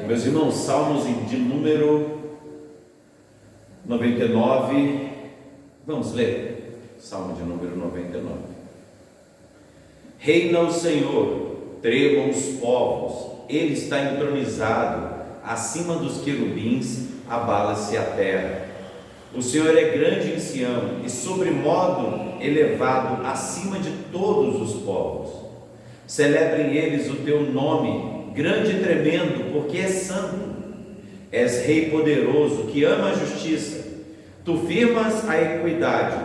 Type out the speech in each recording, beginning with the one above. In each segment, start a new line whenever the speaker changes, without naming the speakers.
Meus irmãos, Salmos de número 99, vamos ler, Salmo de número 99. Reina o Senhor, tremam os povos, Ele está entronizado, acima dos querubins, abala-se a terra. O Senhor é grande em Sião, e sobremodo elevado, acima de todos os povos. Celebrem eles o teu nome, grande e tremendo, porque és santo. És Rei poderoso, que ama a justiça. Tu firmas a equidade,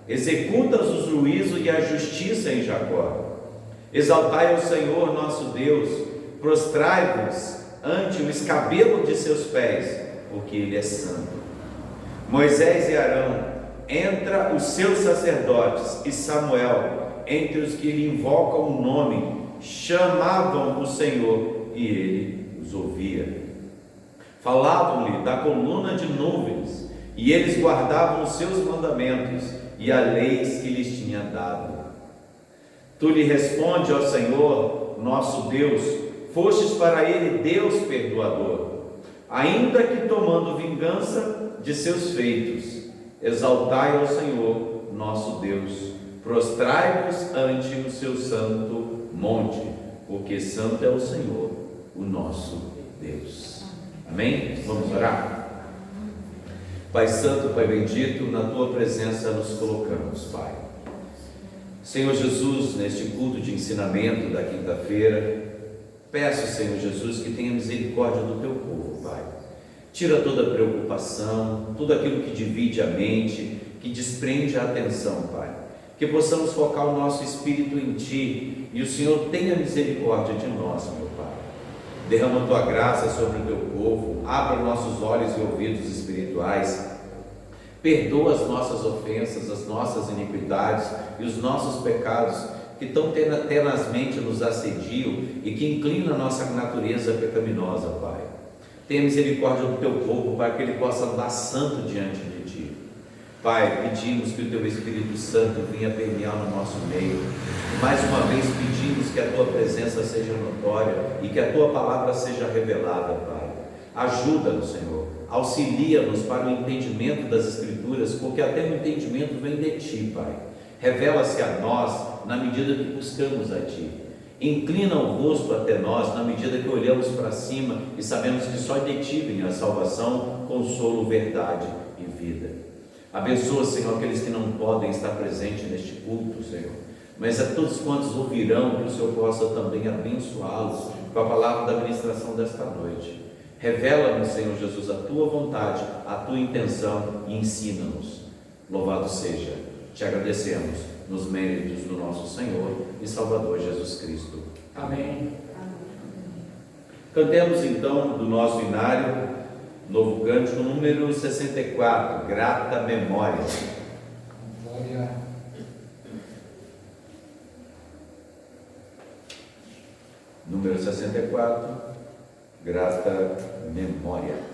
executas o juízo e a justiça em Jacó. Exaltai ao Senhor nosso Deus, prostrai-vos ante o escabelo de seus pés, porque Ele é santo. Moisés e Arão, entre os seus sacerdotes, e Samuel, entre os que lhe invocam o nome, chamavam o Senhor e Ele os ouvia. Falavam-lhe da coluna de nuvens, e eles guardavam os seus mandamentos e as leis que lhes tinha dado. Tu lhe responde, ó Senhor, nosso Deus, fostes para ele Deus perdoador, ainda que tomando vingança de seus feitos. Exaltai ao Senhor, nosso Deus, prostrai-vos ante o seu santo monte, porque santo é o Senhor, o nosso Deus. Amém? Vamos orar? Pai santo, Pai bendito, na tua presença nos colocamos, Pai. Senhor Jesus, neste culto de ensinamento da quinta-feira, peço, Senhor Jesus, que tenha misericórdia do teu povo, Pai. Tira toda a preocupação, tudo aquilo que divide a mente, que desprende a atenção, Pai. Que possamos focar o nosso espírito em Ti, e o Senhor tenha misericórdia de nós, meu Pai. Derrama a Tua graça sobre o Teu povo, abra nossos olhos e ouvidos espirituais, perdoa as nossas ofensas, as nossas iniquidades e os nossos pecados, que tão tenazmente nos assediam e que inclinam a nossa natureza pecaminosa, Pai. Tenha misericórdia do Teu povo, para que ele possa andar santo diante de Ti. Pai, pedimos que o Teu Espírito Santo venha permear no nosso meio. Mais uma vez pedimos que a Tua presença seja notória e que a Tua palavra seja revelada, Pai. Ajuda-nos, Senhor, auxilia-nos para o entendimento das Escrituras, porque até o entendimento vem de Ti, Pai. Revela-se a nós na medida que buscamos a Ti. Inclina o rosto até nós na medida que olhamos para cima e sabemos que só de Ti vem a salvação, consolo, verdade e vida. Abençoa, Senhor, aqueles que não podem estar presentes neste culto, Senhor, mas a todos quantos ouvirão, que o Senhor possa também abençoá-los com a palavra da ministração desta noite. Revela-nos, Senhor Jesus, a Tua vontade, a Tua intenção e ensina-nos. Louvado seja, te agradecemos nos méritos do nosso Senhor e Salvador Jesus Cristo. Amém. Cantemos então do nosso inário, novo cântico número 64, Grata Memória.
Glória.
Número 64, Grata Memória.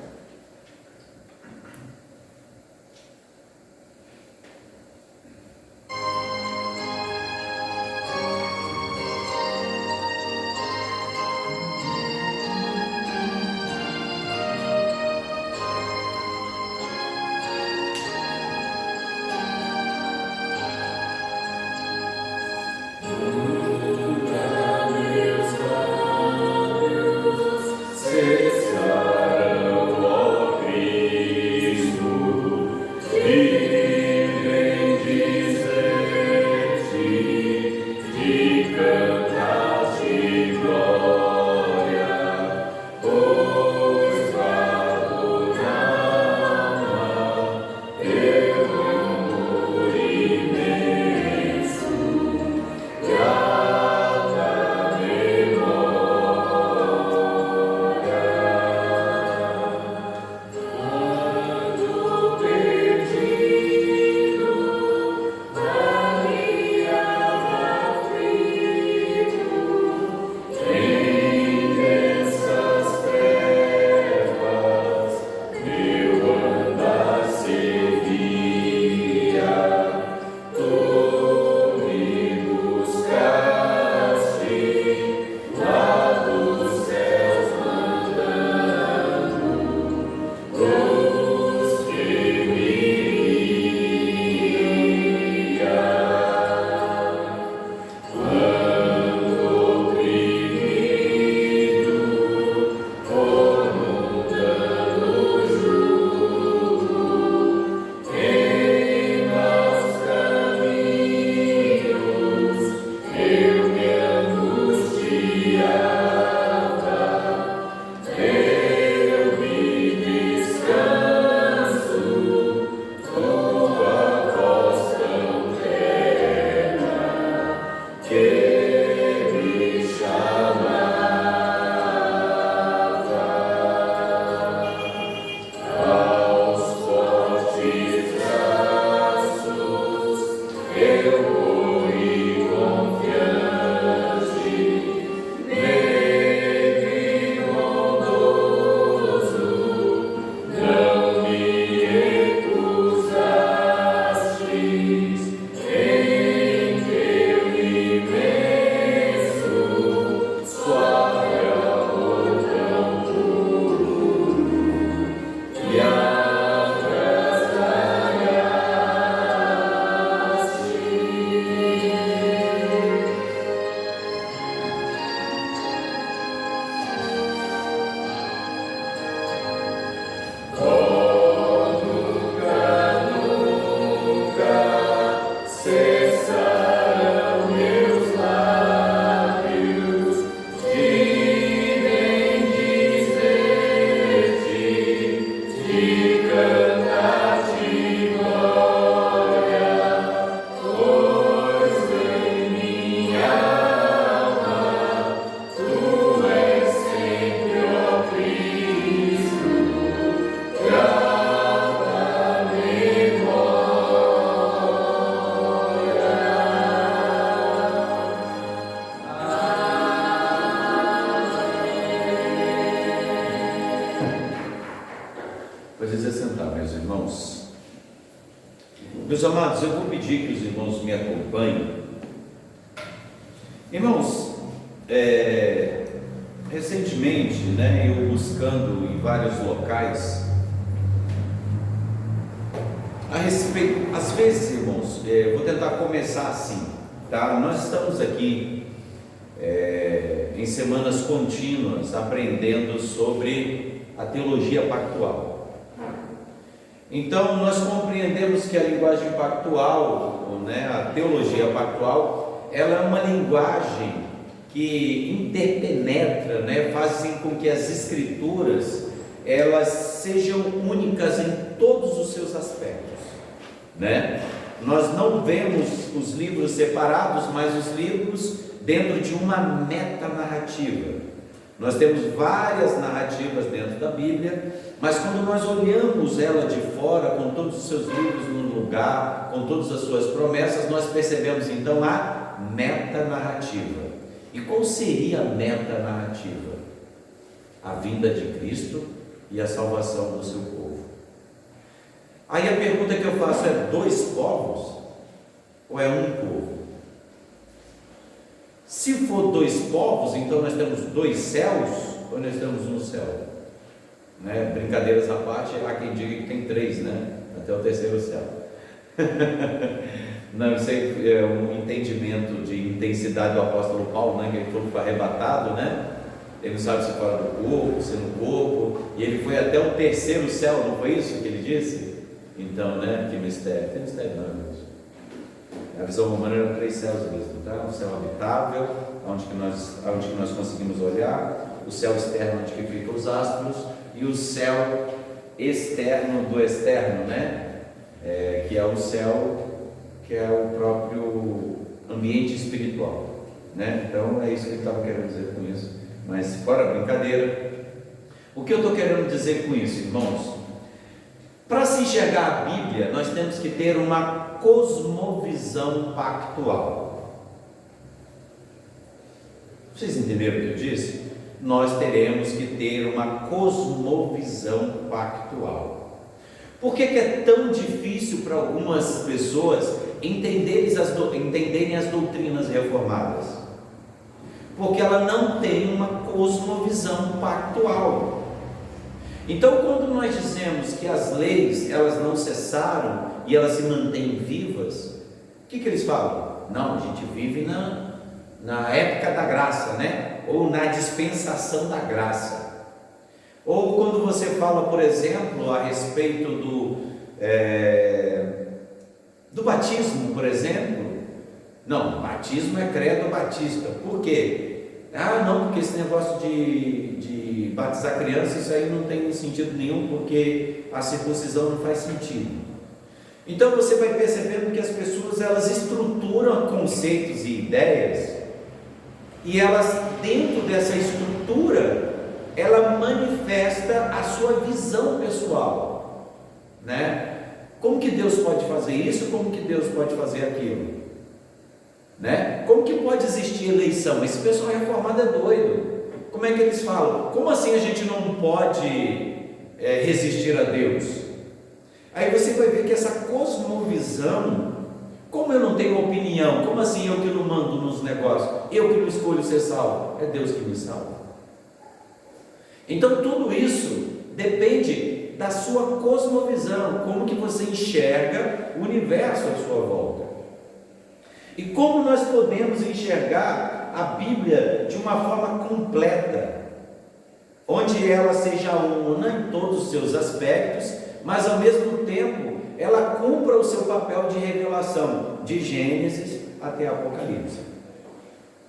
Cessarão
Meus amados, eu vou pedir que os irmãos me acompanhem. Irmãos, recentemente, eu buscando em vários locais a respeito, às vezes, irmãos, vou tentar começar assim, tá? Nós estamos aqui em semanas contínuas aprendendo sobre a teologia pactual. Então nós compreendemos que a linguagem pactual, a teologia pactual, ela é uma linguagem que interpenetra, fazem com que as escrituras elas sejam únicas em todos os seus aspectos, Nós não vemos os livros separados, mas os livros dentro de uma metanarrativa. Nós temos várias narrativas dentro da Bíblia, mas quando nós olhamos ela de fora, com todos os seus livros no lugar, com todas as suas promessas, nós percebemos então a metanarrativa. E qual seria a metanarrativa? A vinda de Cristo e a salvação do seu povo. Aí a pergunta que eu faço é: dois povos ou é um povo? Se for dois povos, então nós temos dois céus ou nós temos um céu? Brincadeiras à parte, há quem diga que tem três, até o terceiro céu. Não sei, é um entendimento de intensidade do apóstolo Paulo, que ele foi arrebatado, ele não sabe se fora do corpo, se no corpo, e ele foi até o terceiro céu, não foi isso que ele disse? Então, que mistério, tem mistério não, irmãos. A visão romana eram três céus mesmo, tá? O céu habitável, onde que nós conseguimos olhar, o céu externo, onde que ficam os astros, e o céu externo do externo, que é o céu, que é o próprio ambiente espiritual, Então é isso que ele estava querendo dizer com isso. Mas fora brincadeira, o que eu estou querendo dizer com isso, irmãos? Para se enxergar a Bíblia, nós temos que ter uma cosmovisão pactual. Vocês entenderam o que eu disse? Nós teremos que ter uma cosmovisão pactual. Por que é tão difícil para algumas pessoas entenderem as doutrinas reformadas? Porque ela não tem uma cosmovisão pactual. Então, quando nós dizemos que as leis elas não cessaram e elas se mantêm vivas, o que eles falam? Não, a gente vive na época da graça, ou na dispensação da graça. Ou quando você fala, por exemplo, a respeito do batismo, por exemplo, não, batismo é credo batista. Por quê? Não, porque esse negócio de batizar criança, isso aí não tem sentido nenhum, porque a circuncisão não faz sentido. Então você vai percebendo que as pessoas elas estruturam conceitos e ideias, e elas, dentro dessa estrutura, ela manifesta a sua visão pessoal, Como que Deus pode fazer isso? Como que Deus pode fazer aquilo? Como que pode existir eleição? Esse pessoal reformado é doido. Como é que eles falam? Como assim a gente não pode resistir a Deus? Aí você vai ver que essa cosmovisão, como eu não tenho opinião, como assim eu que não mando nos negócios, eu que não escolho ser salvo, é Deus que me salva. Então tudo isso depende da sua cosmovisão, como que você enxerga o universo à sua volta. E como nós podemos enxergar a Bíblia de uma forma completa, onde ela seja una em todos os seus aspectos, mas ao mesmo tempo ela cumpra o seu papel de revelação, de Gênesis até Apocalipse.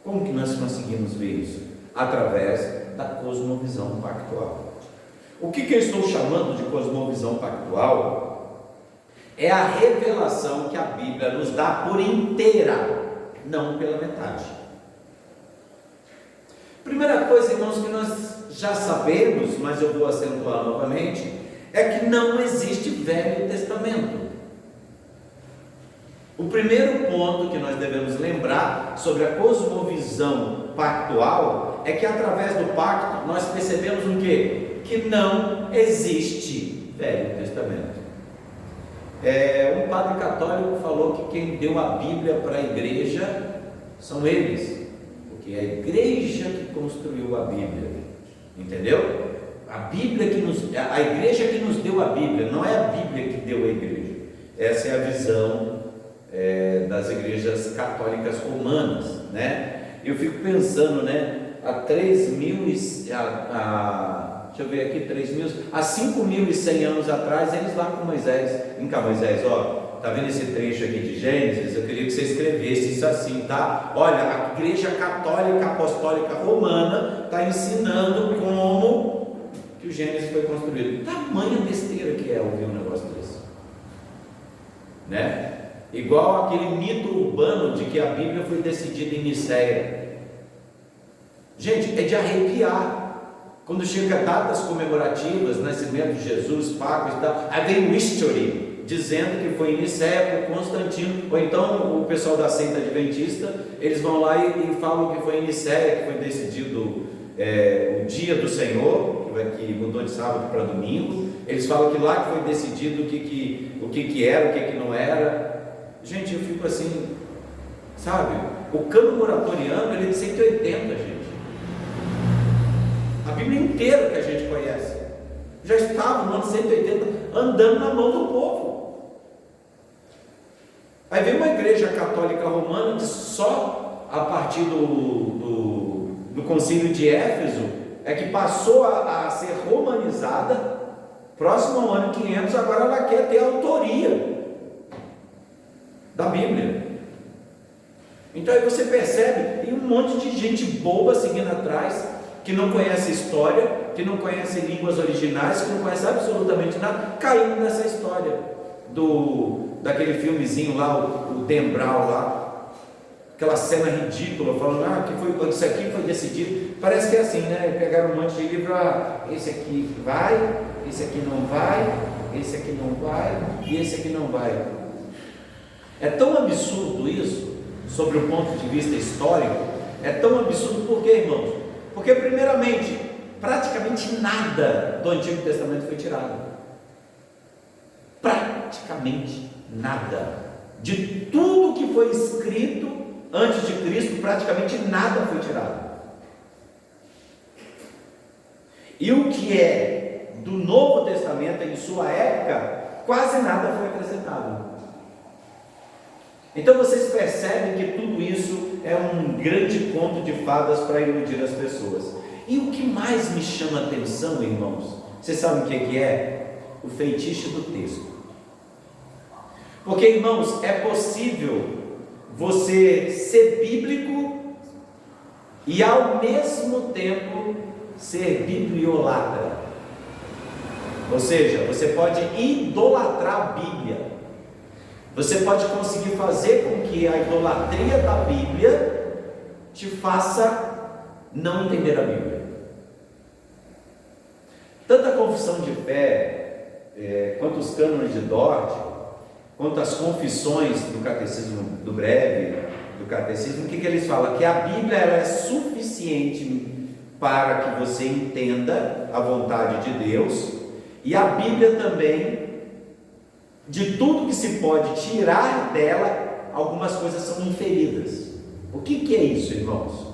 Como que nós conseguimos ver isso? Através da cosmovisão pactual. O que eu estou chamando de cosmovisão pactual é a revelação que a Bíblia nos dá por inteira, não pela metade. Primeira coisa, irmãos, que nós já sabemos, mas eu vou acentuar novamente, é que não existe Velho Testamento. O primeiro ponto que nós devemos lembrar sobre a cosmovisão pactual é que através do pacto nós percebemos o quê? Que não existe Velho Testamento. Um padre católico falou que quem deu a Bíblia para a igreja são eles, porque é a igreja que construiu a Bíblia, entendeu? A igreja que nos deu a Bíblia, não é a Bíblia que deu a igreja. Essa é a visão das igrejas católicas romanas, né? Eu fico pensando, né? Há 5.100 anos atrás, eles lá com Moisés, Moisés, ó, tá vendo esse trecho aqui de Gênesis? Eu queria que você escrevesse isso assim, tá? Olha, a igreja católica apostólica romana está ensinando como que o Gênesis foi construído. Tamanha besteira que é ouvir um negócio desse, né? Igual aquele mito urbano de que a Bíblia foi decidida em Nicéia. Gente, é de arrepiar. Quando chega datas comemorativas, nascimento de Jesus, Páscoa e tal, aí vem o history, dizendo que foi em Nicéia por Constantino, ou então o pessoal da seita adventista, eles vão lá e falam que foi em Nicéia que foi decidido o dia do Senhor, que mudou de sábado para domingo. Eles falam que lá que foi decidido o que era, o que não era. Gente, eu fico assim, sabe? O cano moratoriano, ele é de 180, gente. A Bíblia inteira que a gente conhece já estava no ano 180 andando na mão do povo. Aí vem uma igreja católica romana que só a partir do concílio de Éfeso é que passou a ser romanizada. Próximo ao ano 500, agora ela quer ter a autoria da Bíblia. Então aí você percebe, tem um monte de gente boba seguindo atrás, que não conhece história, que não conhece línguas originais, que não conhece absolutamente nada, caindo nessa história daquele filmezinho lá, o Dembral lá, aquela cena ridícula, falando que isso aqui foi decidido. Parece que é assim, né? Pegaram um monte de livro, esse aqui vai, esse aqui não vai, esse aqui não vai, e esse aqui não vai. É tão absurdo isso, sobre o ponto de vista histórico, é tão absurdo porque, irmãos, porque primeiramente, praticamente nada do Antigo Testamento foi tirado. Praticamente nada. De tudo que foi escrito antes de Cristo, praticamente nada foi tirado. E o que é do Novo Testamento em sua época, quase nada foi acrescentado. Então vocês percebem que tudo isso é um grande conto de fadas para iludir as pessoas. E o que mais me chama a atenção, irmãos, vocês sabem o que é? O feitiço do texto. Porque, irmãos, é possível você ser bíblico e ao mesmo tempo ser bibliolatra. Ou seja, você pode idolatrar a Bíblia. Você pode conseguir fazer com que a idolatria da Bíblia te faça não entender a Bíblia. Tanto a confissão de fé, quanto os cânones de Dort, quanto as confissões do catecismo do breve, do catecismo, o que eles falam? Que a Bíblia ela é suficiente para que você entenda a vontade de Deus, e a Bíblia também, de tudo que se pode tirar dela, algumas coisas são inferidas. O que é isso, irmãos?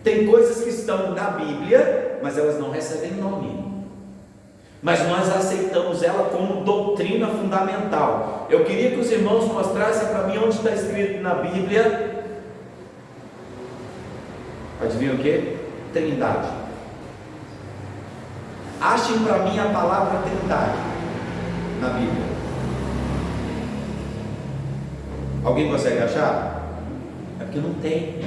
Tem coisas que estão na Bíblia, mas elas não recebem nome. Mas nós aceitamos ela como doutrina fundamental. Eu queria que os irmãos mostrassem para mim onde está escrito na Bíblia. Adivinha o que? Trindade. Achem para mim a palavra trindade na Bíblia. Alguém consegue achar? É porque não tem.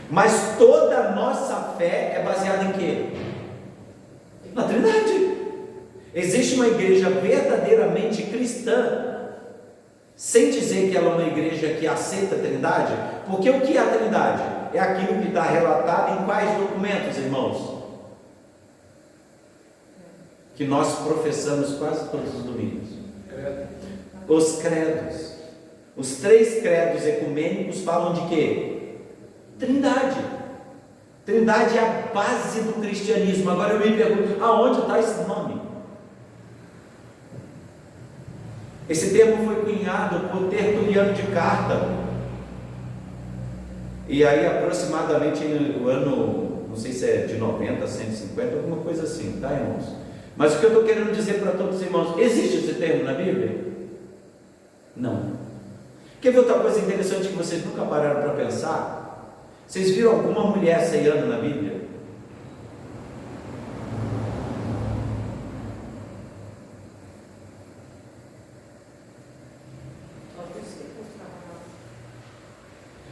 Mas toda a nossa fé é baseada em quê? Na Trindade. Existe uma igreja verdadeiramente cristã, sem dizer que ela é uma igreja que aceita a Trindade, porque o que é a Trindade? É aquilo que está relatado em quais documentos, irmãos? Que nós professamos quase todos os domingos. Os credos. Os 3 credos ecumênicos falam de quê? Trindade. Trindade é a base do cristianismo. Agora eu me pergunto, aonde está esse nome? Esse termo foi cunhado por Tertuliano de Cartago. E aí aproximadamente no ano, não sei se é de 90 a 150, alguma coisa assim, tá, irmãos? Mas o que eu estou querendo dizer para todos os irmãos, existe esse termo na Bíblia? Não. Quer ver outra coisa interessante que vocês nunca pararam para pensar? Vocês viram alguma mulher ceiando na Bíblia?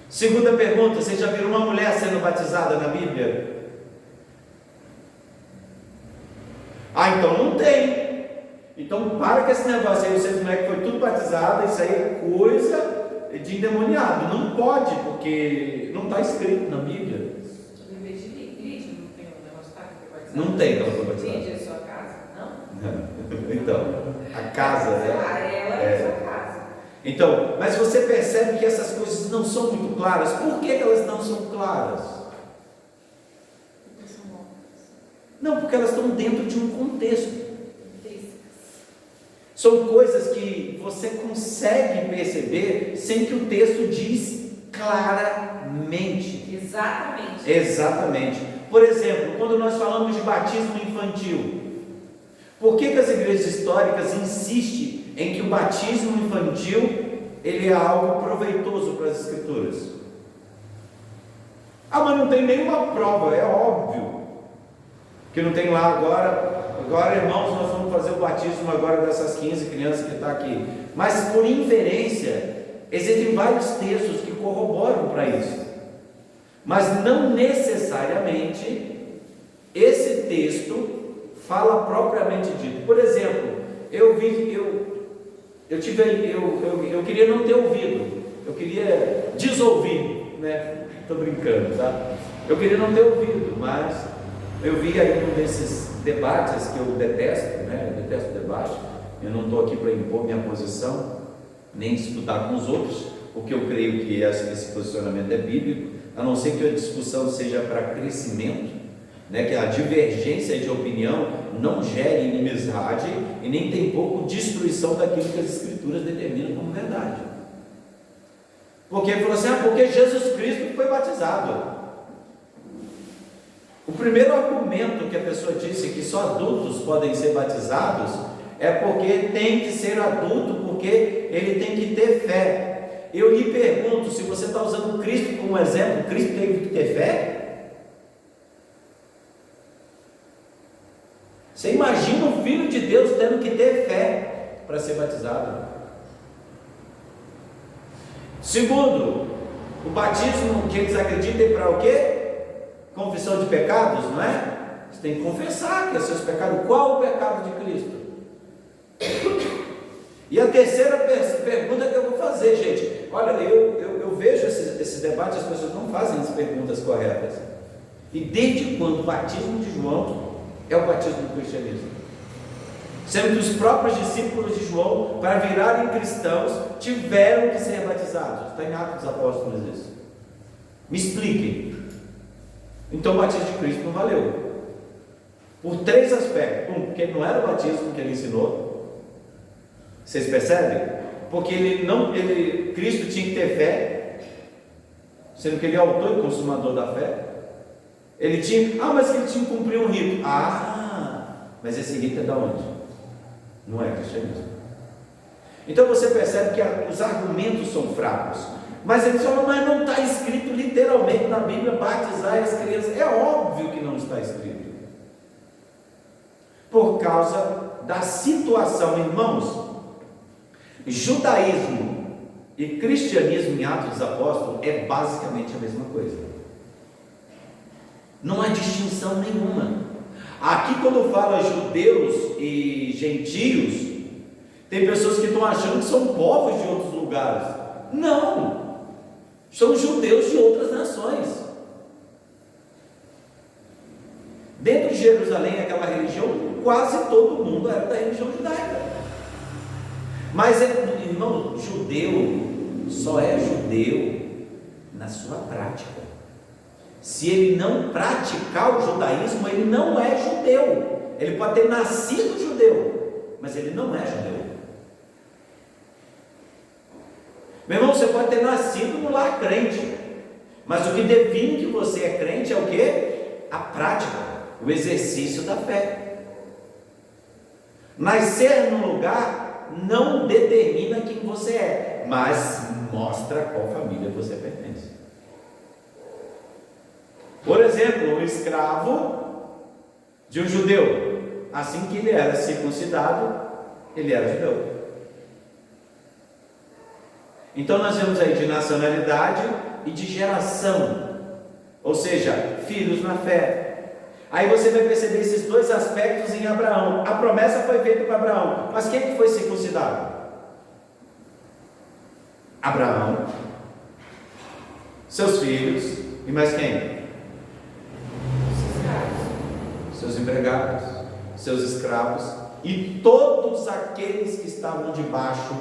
Segunda pergunta, vocês já viram uma mulher sendo batizada na Bíblia? Ah, então não tem. Então para com esse negócio aí, vocês não é que foi tudo batizado, isso aí é coisa de endemoniado. Não pode, porque não está escrito na Bíblia. Não tem que ela foi batizada.
Lídia é sua casa? Não?
Então, a casa, né?
Ela é sua casa.
Então, mas você percebe que essas coisas não são muito claras. Por que elas não são claras? Não, porque elas estão dentro de um contexto. São coisas que você consegue perceber sem que o texto diz claramente.
Exatamente.
Exatamente. Por exemplo, quando nós falamos de batismo infantil, por que as igrejas históricas insistem em que o batismo infantil ele é algo proveitoso para as escrituras? Ah, mas não tem nenhuma prova, é óbvio que não tem lá agora irmãos, nós vamos fazer o batismo agora dessas 15 crianças que estão aqui, mas por inferência, existem vários textos que corroboram para isso, mas não necessariamente esse texto fala propriamente dito. Por exemplo, eu queria não ter ouvido, eu queria desouvir, né? Estou brincando, tá? Eu queria não ter ouvido, mas eu vi aí um desses debates que eu detesto, né? Eu detesto debate, eu não estou aqui para impor minha posição, nem disputar com os outros, porque eu creio que esse posicionamento é bíblico, a não ser que a discussão seja para crescimento, né? Que a divergência de opinião não gere inimizade e nem tem pouco destruição daquilo que as escrituras determinam como verdade. Porque ele falou assim, porque Jesus Cristo foi batizado. O primeiro argumento que a pessoa disse que só adultos podem ser batizados é porque tem que ser adulto, porque ele tem que ter fé. Eu lhe pergunto, se você está usando Cristo como exemplo, Cristo teve que ter fé? Você imagina o Filho de Deus tendo que ter fé para ser batizado? Segundo, o batismo que eles acreditam é para o quê? Confissão de pecados, não é? Você tem que confessar que é seus pecados. Qual o pecado de Cristo? E a terceira pergunta que eu vou fazer, gente, olha, eu vejo esses debates, as pessoas não fazem as perguntas corretas. E desde quando o batismo de João é o batismo do cristianismo? Sendo que os próprios discípulos de João, para virarem cristãos, tiveram que ser batizados. Está em Atos dos Apóstolos isso. Me expliquem. Então o batismo de Cristo não valeu. Por três aspectos. Porque não era o batismo que ele ensinou. Vocês percebem? Porque Cristo tinha que ter fé, sendo que ele é autor e consumador da fé. Ele tinha, mas ele tinha que cumprir um rito. Mas esse rito é da onde? Não é cristianismo. Então você percebe que os argumentos são fracos. Mas eles falam, mas não está escrito literalmente na Bíblia batizar as crianças. É óbvio que não está escrito. Por causa da situação, irmãos. Judaísmo e cristianismo em Atos dos Apóstolos é basicamente a mesma coisa. Não há distinção nenhuma. Aqui quando fala judeus e gentios, tem pessoas que estão achando que são povos de outros lugares. Não, são judeus de outras nações. Dentro de Jerusalém, aquela religião, quase todo mundo era da religião judaica. Mas, irmão, judeu só é judeu na sua prática. Se ele não praticar o judaísmo, ele não é judeu. Ele pode ter nascido judeu, mas ele não é judeu. pode ter nascido no lar crente, mas o que define que você é crente é o quê? A prática, o exercício da fé. Nascer num lugar não determina quem você é, mas mostra a qual família você pertence. Por exemplo, um escravo de um judeu, assim que ele era circuncidado, ele era judeu. Então nós vemos aí de nacionalidade e de geração, ou seja, filhos na fé. Aí você vai perceber esses dois aspectos em Abraão. A promessa foi feita para Abraão, mas quem que foi circuncidado? Abraão, seus filhos e mais quem? Seus empregados, seus escravos e todos aqueles que estavam debaixo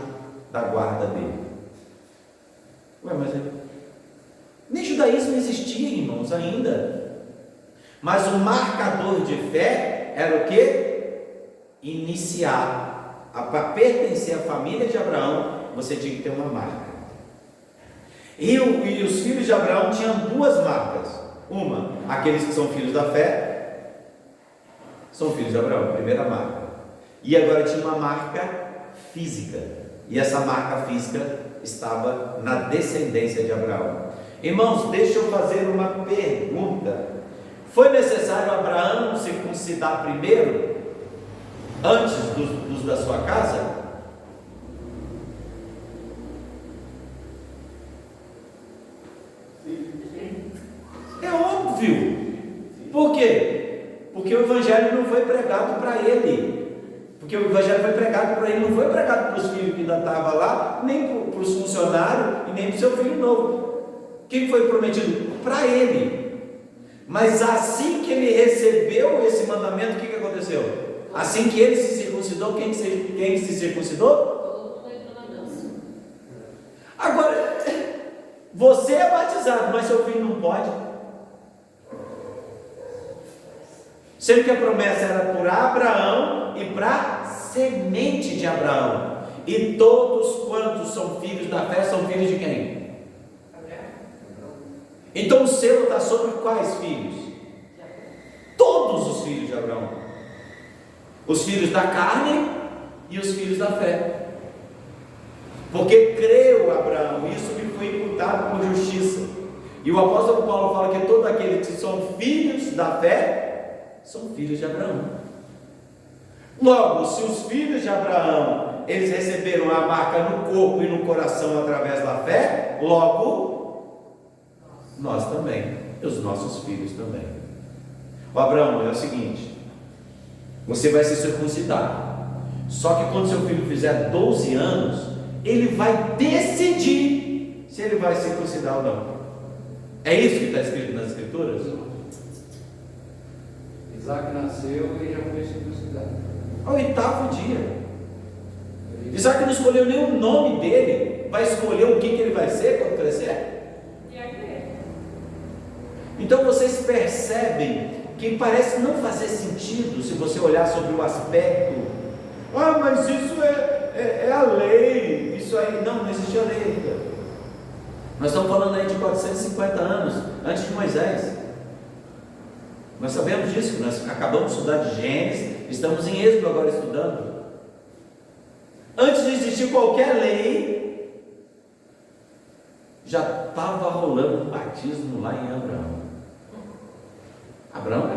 da guarda dele. Ué, mas nem judaísmo existia, irmãos, ainda. Mas o marcador de fé era o que? Iniciar. Para pertencer à família de Abraão, você tinha que ter uma marca. E os filhos de Abraão tinham duas marcas. Uma, aqueles que são filhos da fé, são filhos de Abraão, primeira marca. E agora tinha uma marca física. E essa marca física estava na descendência de Abraão. Irmãos, deixa eu fazer uma pergunta. Foi necessário Abraão circuncidar primeiro, antes dos da sua casa? É óbvio. Por quê? Porque o evangelho não foi pregado para ele. Porque o evangelho foi pregado para ele, não foi pregado para os filhos que ainda estavam lá, nem para os funcionários e nem para o seu filho novo. Quem foi prometido? Para ele. Mas assim que ele recebeu esse mandamento, o que aconteceu? Assim que ele se circuncidou, quem se circuncidou?
Todo mundo entrou na dança.
Agora, você é batizado, mas seu filho não pode. Sendo que a promessa era por Abraão e para a semente de Abraão. E todos quantos são filhos da fé são filhos de quem? Então o selo está sobre quais filhos? Todos os filhos de Abraão. Os filhos da carne e os filhos da fé. Porque creu Abraão, isso lhe foi imputado por justiça. E o apóstolo Paulo fala que todos aqueles que são filhos da fé são filhos de Abraão. Logo, se os filhos de Abraão eles receberam a marca no corpo e no coração através da fé, logo nós também, e os nossos filhos também. O Abraão, é o seguinte: você vai se circuncidar, só que quando seu filho fizer 12 anos, ele vai decidir se ele vai circuncidar ou não. É isso que está escrito nas escrituras?
Isaac nasceu e já foi circuncidado.
Ao 8º dia. Isaac não escolheu nem o nome dele, vai escolher o que ele vai ser quando crescer? Então vocês percebem que parece não fazer sentido se você olhar sobre o aspecto. Ah, mas isso é a lei, isso aí. Não existia lei ainda. Nós estamos falando aí de 450 anos antes de Moisés. Nós sabemos disso, nós acabamos de estudar de Gênesis, estamos em Êxodo agora estudando. Antes de existir qualquer lei, já estava rolando um batismo lá em Abraão. Abraão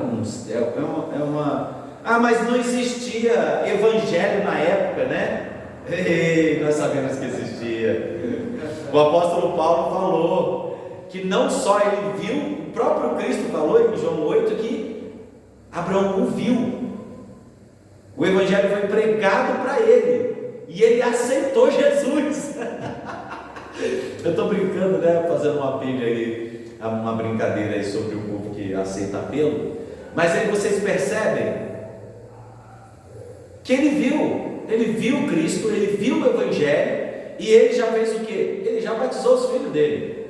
é uma. Ah, mas não existia evangelho na época, né? Ei, nós sabemos que existia. O apóstolo Paulo falou que não só ele viu, o próprio Cristo falou em João 8 que Abraão o viu. O evangelho foi pregado para ele e ele aceitou Jesus. Eu estou brincando, né? Fazendo um apelo aí, uma brincadeira aí sobre o povo que aceita apelo. Mas aí vocês percebem que ele viu Cristo, ele viu o evangelho e ele já fez o quê? Ele já batizou os filhos dele.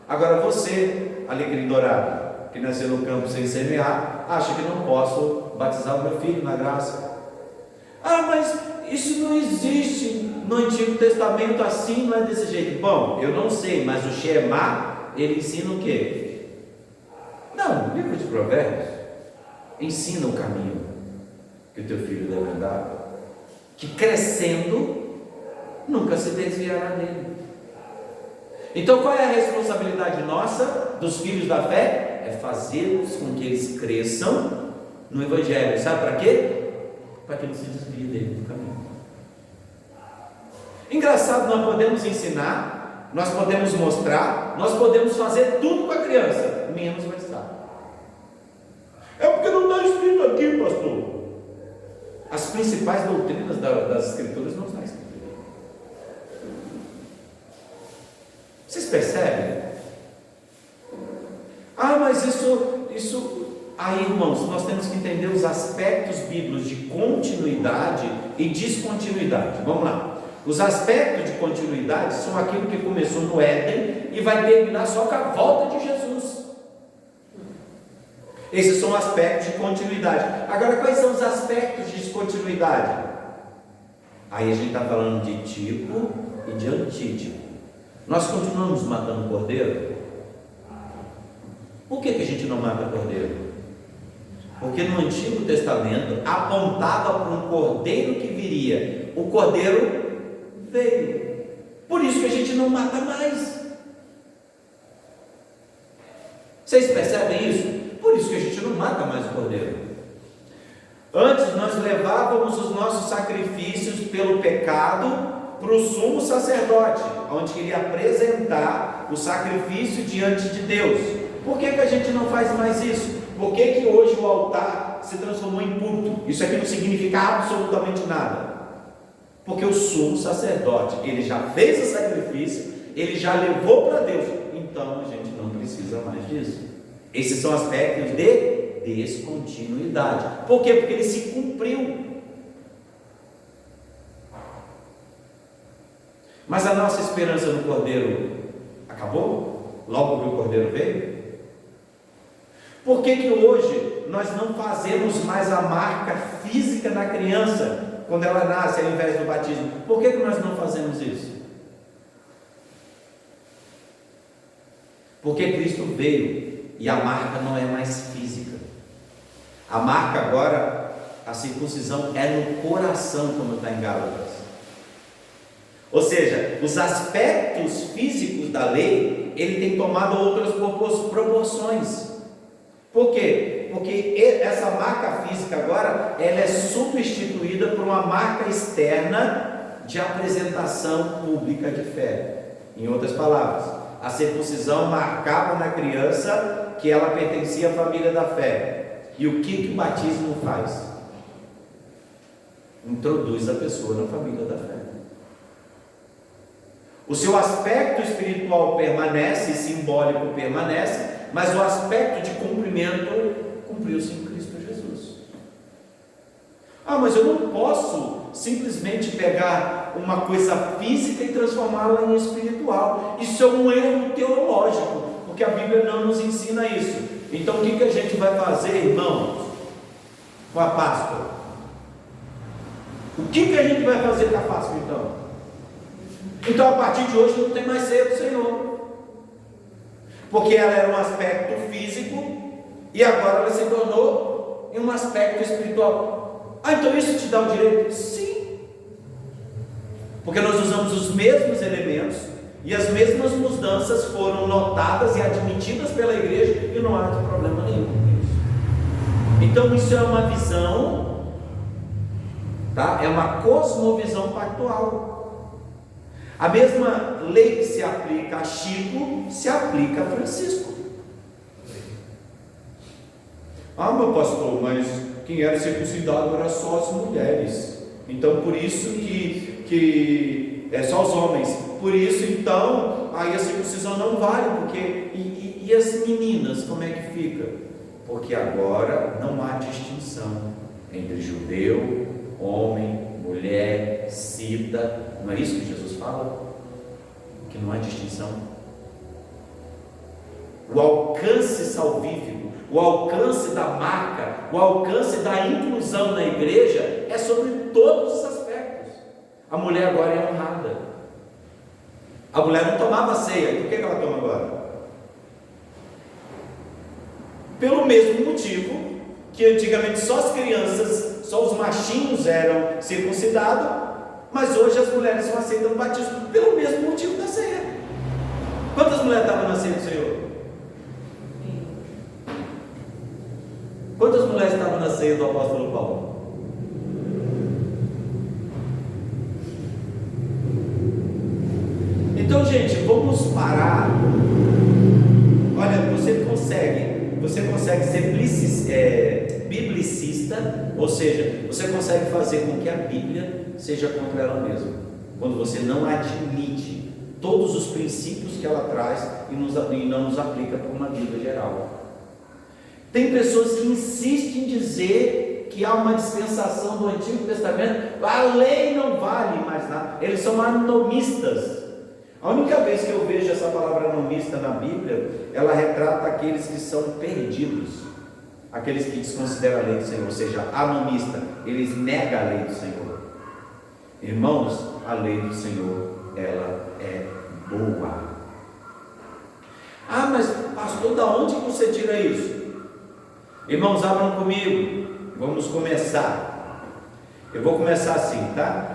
Agora você, alecrim dourado, que nasceu no campo sem semear, acha que não posso batizar o meu filho na graça. Ah, mas isso não existe no Antigo Testamento assim, não é desse jeito. Bom, eu não sei, mas o Shema, ele ensina o quê? Não, o livro de Provérbios ensina o caminho que o teu filho deve andar, que crescendo nunca se desviará dele. Então qual é a responsabilidade nossa, dos filhos da fé? É fazê-los com que eles cresçam no Evangelho. Sabe para quê? Para que não se desvie dele do caminho. Engraçado, nós podemos ensinar, nós podemos mostrar, nós podemos fazer tudo com a criança, menos vai estar. É porque não está escrito aqui, pastor. As principais doutrinas das Escrituras não estão escritas. Vocês percebem? Ah, mas isso... Aí, irmãos, nós temos que entender os aspectos bíblicos de continuidade e descontinuidade. Vamos lá. Os aspectos de continuidade são aquilo que começou no Éden e vai terminar só com a volta de Jesus. Esses são aspectos de continuidade. Agora, quais são os aspectos de descontinuidade? Aí a gente está falando de tipo e de antítipo. Nós continuamos matando cordeiro? Por que a gente não mata cordeiro? Porque no Antigo Testamento apontava para um cordeiro que viria. O cordeiro veio. Por isso que a gente não mata mais. Vocês percebem isso? Por isso que a gente não mata mais o cordeiro. Antes nós levávamos os nossos sacrifícios pelo pecado para o sumo sacerdote, onde queria apresentar o sacrifício diante de Deus. Por que a gente não faz mais isso? Por que hoje o altar se transformou em culto? Isso aqui não significa absolutamente nada. Porque o sumo sacerdote, ele já fez o sacrifício, ele já levou para Deus. Então a gente não precisa mais disso. Esses são aspectos de descontinuidade. Por quê? Porque ele se cumpriu. Mas a nossa esperança no Cordeiro acabou? Logo que o Cordeiro veio? Por que hoje nós não fazemos mais a marca física na criança quando ela nasce ao invés do batismo? Por que nós não fazemos isso? Porque Cristo veio e a marca não é mais física. A marca agora, a circuncisão é no coração, como está em Gálatas. Ou seja, os aspectos físicos da lei, ele tem tomado outras proporções. Por quê? Porque essa marca física agora, ela é substituída por uma marca externa de apresentação pública de fé. Em outras palavras, a circuncisão marcava na criança que ela pertencia à família da fé. E o que o batismo faz? Introduz a pessoa na família da fé. O seu aspecto espiritual permanece, simbólico permanece, mas o aspecto de cumprimento cumpriu-se em Cristo Jesus. Ah, mas eu não posso simplesmente pegar uma coisa física e transformá-la em espiritual. Isso é um erro teológico, porque a Bíblia não nos ensina isso. Então o que a gente vai fazer, irmãos, com a Páscoa? O que a gente vai fazer com a Páscoa então? Então a partir de hoje não tem mais ceia do Senhor, porque ela era um aspecto físico e agora ela se tornou em um aspecto espiritual. Ah, então isso te dá o direito? Sim, porque nós usamos os mesmos elementos e as mesmas mudanças foram notadas e admitidas pela igreja e não há problema nenhum com isso. Então isso é uma visão, tá? É uma cosmovisão pactual. A mesma lei que se aplica a Chico se aplica a Francisco. Ah, meu pastor, mas quem era circuncidado era só as mulheres. Então por isso que é só os homens. Por isso então aí a circuncisão não vale, porque e as meninas, como é que fica? Porque agora não há distinção entre judeu, homem, mulher, cita. Não é isso que Jesus fala? Que não há distinção. O alcance salvífico, o alcance da marca, o alcance da inclusão na igreja é sobre todos os aspectos. A mulher agora é honrada. A mulher não tomava ceia, por que ela toma agora? Pelo mesmo motivo que antigamente só as crianças, só os machinhos eram circuncidados, mas hoje as mulheres são aceitas no batismo pelo mesmo motivo da ceia. Quantas mulheres estavam na ceia do Senhor? Quantas mulheres estavam na ceia do apóstolo Paulo? Então, gente, vamos parar. Olha, você consegue ser biblicista, ou seja, você consegue fazer com que a Bíblia seja contra ela mesma, quando você não admite todos os princípios que ela traz e não nos aplica para uma vida geral. Tem pessoas que insistem em dizer que há uma dispensação do Antigo Testamento, a lei não vale mais nada, eles são anomistas. A única vez que eu vejo essa palavra anomista na Bíblia, ela retrata aqueles que são perdidos, aqueles que desconsideram a lei do Senhor, ou seja, anomista, eles negam a lei do Senhor. Irmãos, a lei do Senhor, ela é boa. Ah, mas pastor, da onde você tira isso? Irmãos, abram comigo, vamos começar. Eu vou começar assim, tá?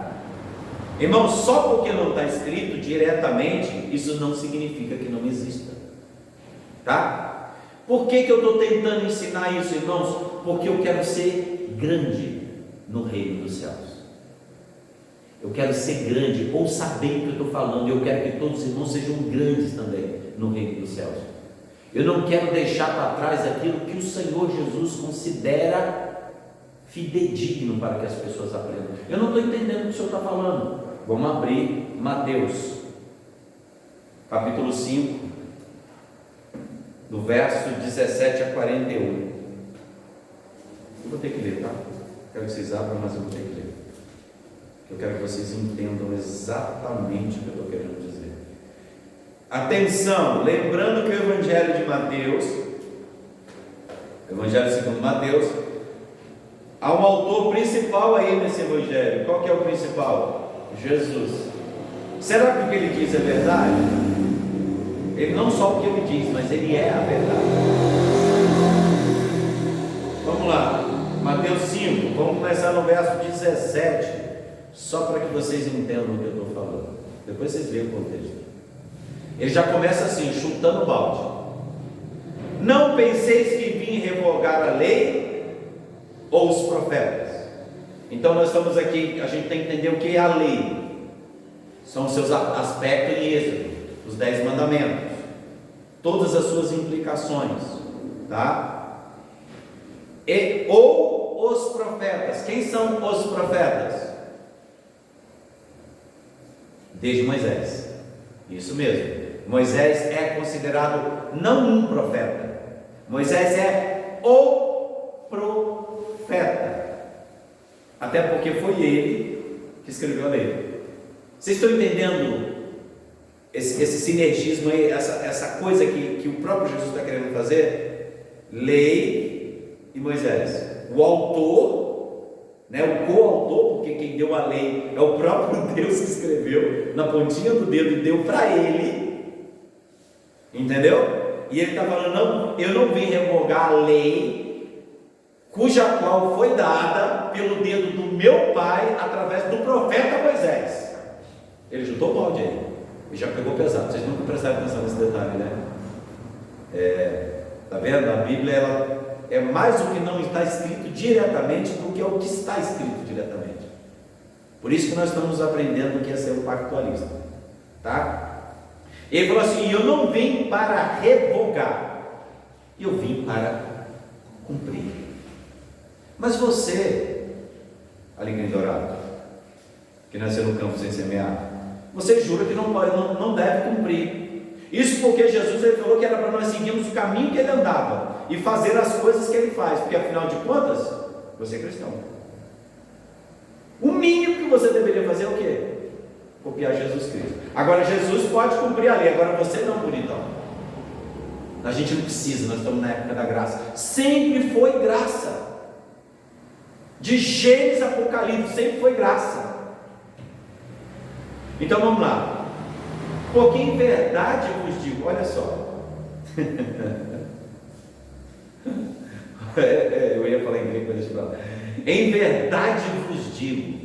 Irmãos, só porque não está escrito diretamente, isso não significa que não exista, tá? Por que eu estou tentando ensinar isso, irmãos? Porque eu quero ser grande no reino dos céus. Eu quero ser grande, ou saber o que eu estou falando. Eu quero que todos os irmãos sejam grandes também no reino dos céus. Eu não quero deixar para trás aquilo que o Senhor Jesus considera fidedigno para que as pessoas aprendam. Eu não estou entendendo o que o Senhor está falando. Vamos abrir Mateus, capítulo 5, do verso 17 a 41. Eu vou ter que ler, tá? Quero que vocês abram, mas eu vou ter que ler. Eu quero que vocês entendam exatamente o que eu estou querendo dizer. Atenção, lembrando que o Evangelho de Mateus, Evangelho segundo Mateus, há um autor principal aí nesse Evangelho. Qual que é o principal? Jesus. Será que o que ele diz é verdade? Ele não só o que ele diz, mas ele é a verdade. Vamos lá, Mateus 5, vamos começar no verso 17, só para que vocês entendam o que eu estou falando. Depois vocês veem o contexto. Ele já começa assim, chutando o balde. Não penseis que vim revogar a lei ou os profetas. Então nós estamos aqui, a gente tem que entender o que é a lei. São os seus aspectos em Êxodo, os 10 mandamentos, todas as suas implicações, tá? Ou os profetas. Quem são os profetas? Desde Moisés. Isso mesmo. Moisés é considerado não um profeta. Moisés é o profeta. Até porque foi ele que escreveu a lei. Vocês estão entendendo esse sinergismo aí, essa coisa que o próprio Jesus está querendo fazer? Lei e Moisés. O autor, né, o coautor, porque quem deu a lei é o próprio Deus que escreveu na pontinha do dedo e deu para ele. Entendeu? E ele está falando, não, eu não vim revogar a lei cuja qual foi dada pelo dedo do meu pai através do profeta Moisés. Ele juntou o balde aí e já pegou pesado. Vocês nunca prestaram atenção nesse detalhe, né? Tá vendo? A Bíblia ela é mais o que não está escrito diretamente do que o que está escrito diretamente. Por isso que nós estamos aprendendo o que é ser um pactualista, tá? Ele falou assim: eu não vim para revogar, eu vim para cumprir. Mas você, alecrim dourado, que nasceu no campo sem semear, você jura que não deve cumprir. Isso porque Jesus ele falou que era para nós seguirmos o caminho que ele andava e fazer as coisas que ele faz, porque afinal de contas, você é cristão. O mínimo que você deveria fazer é o quê? Copiar Jesus Cristo. Agora Jesus pode cumprir a lei, agora você não, bonitão. A gente não precisa, nós estamos na época da graça. Sempre foi graça. De Gênesis a Apocalipse, sempre foi graça. Então vamos lá. Porque em verdade vos digo, olha só. Eu ia falar em grego, mas deixa eu falar. Em verdade vos digo.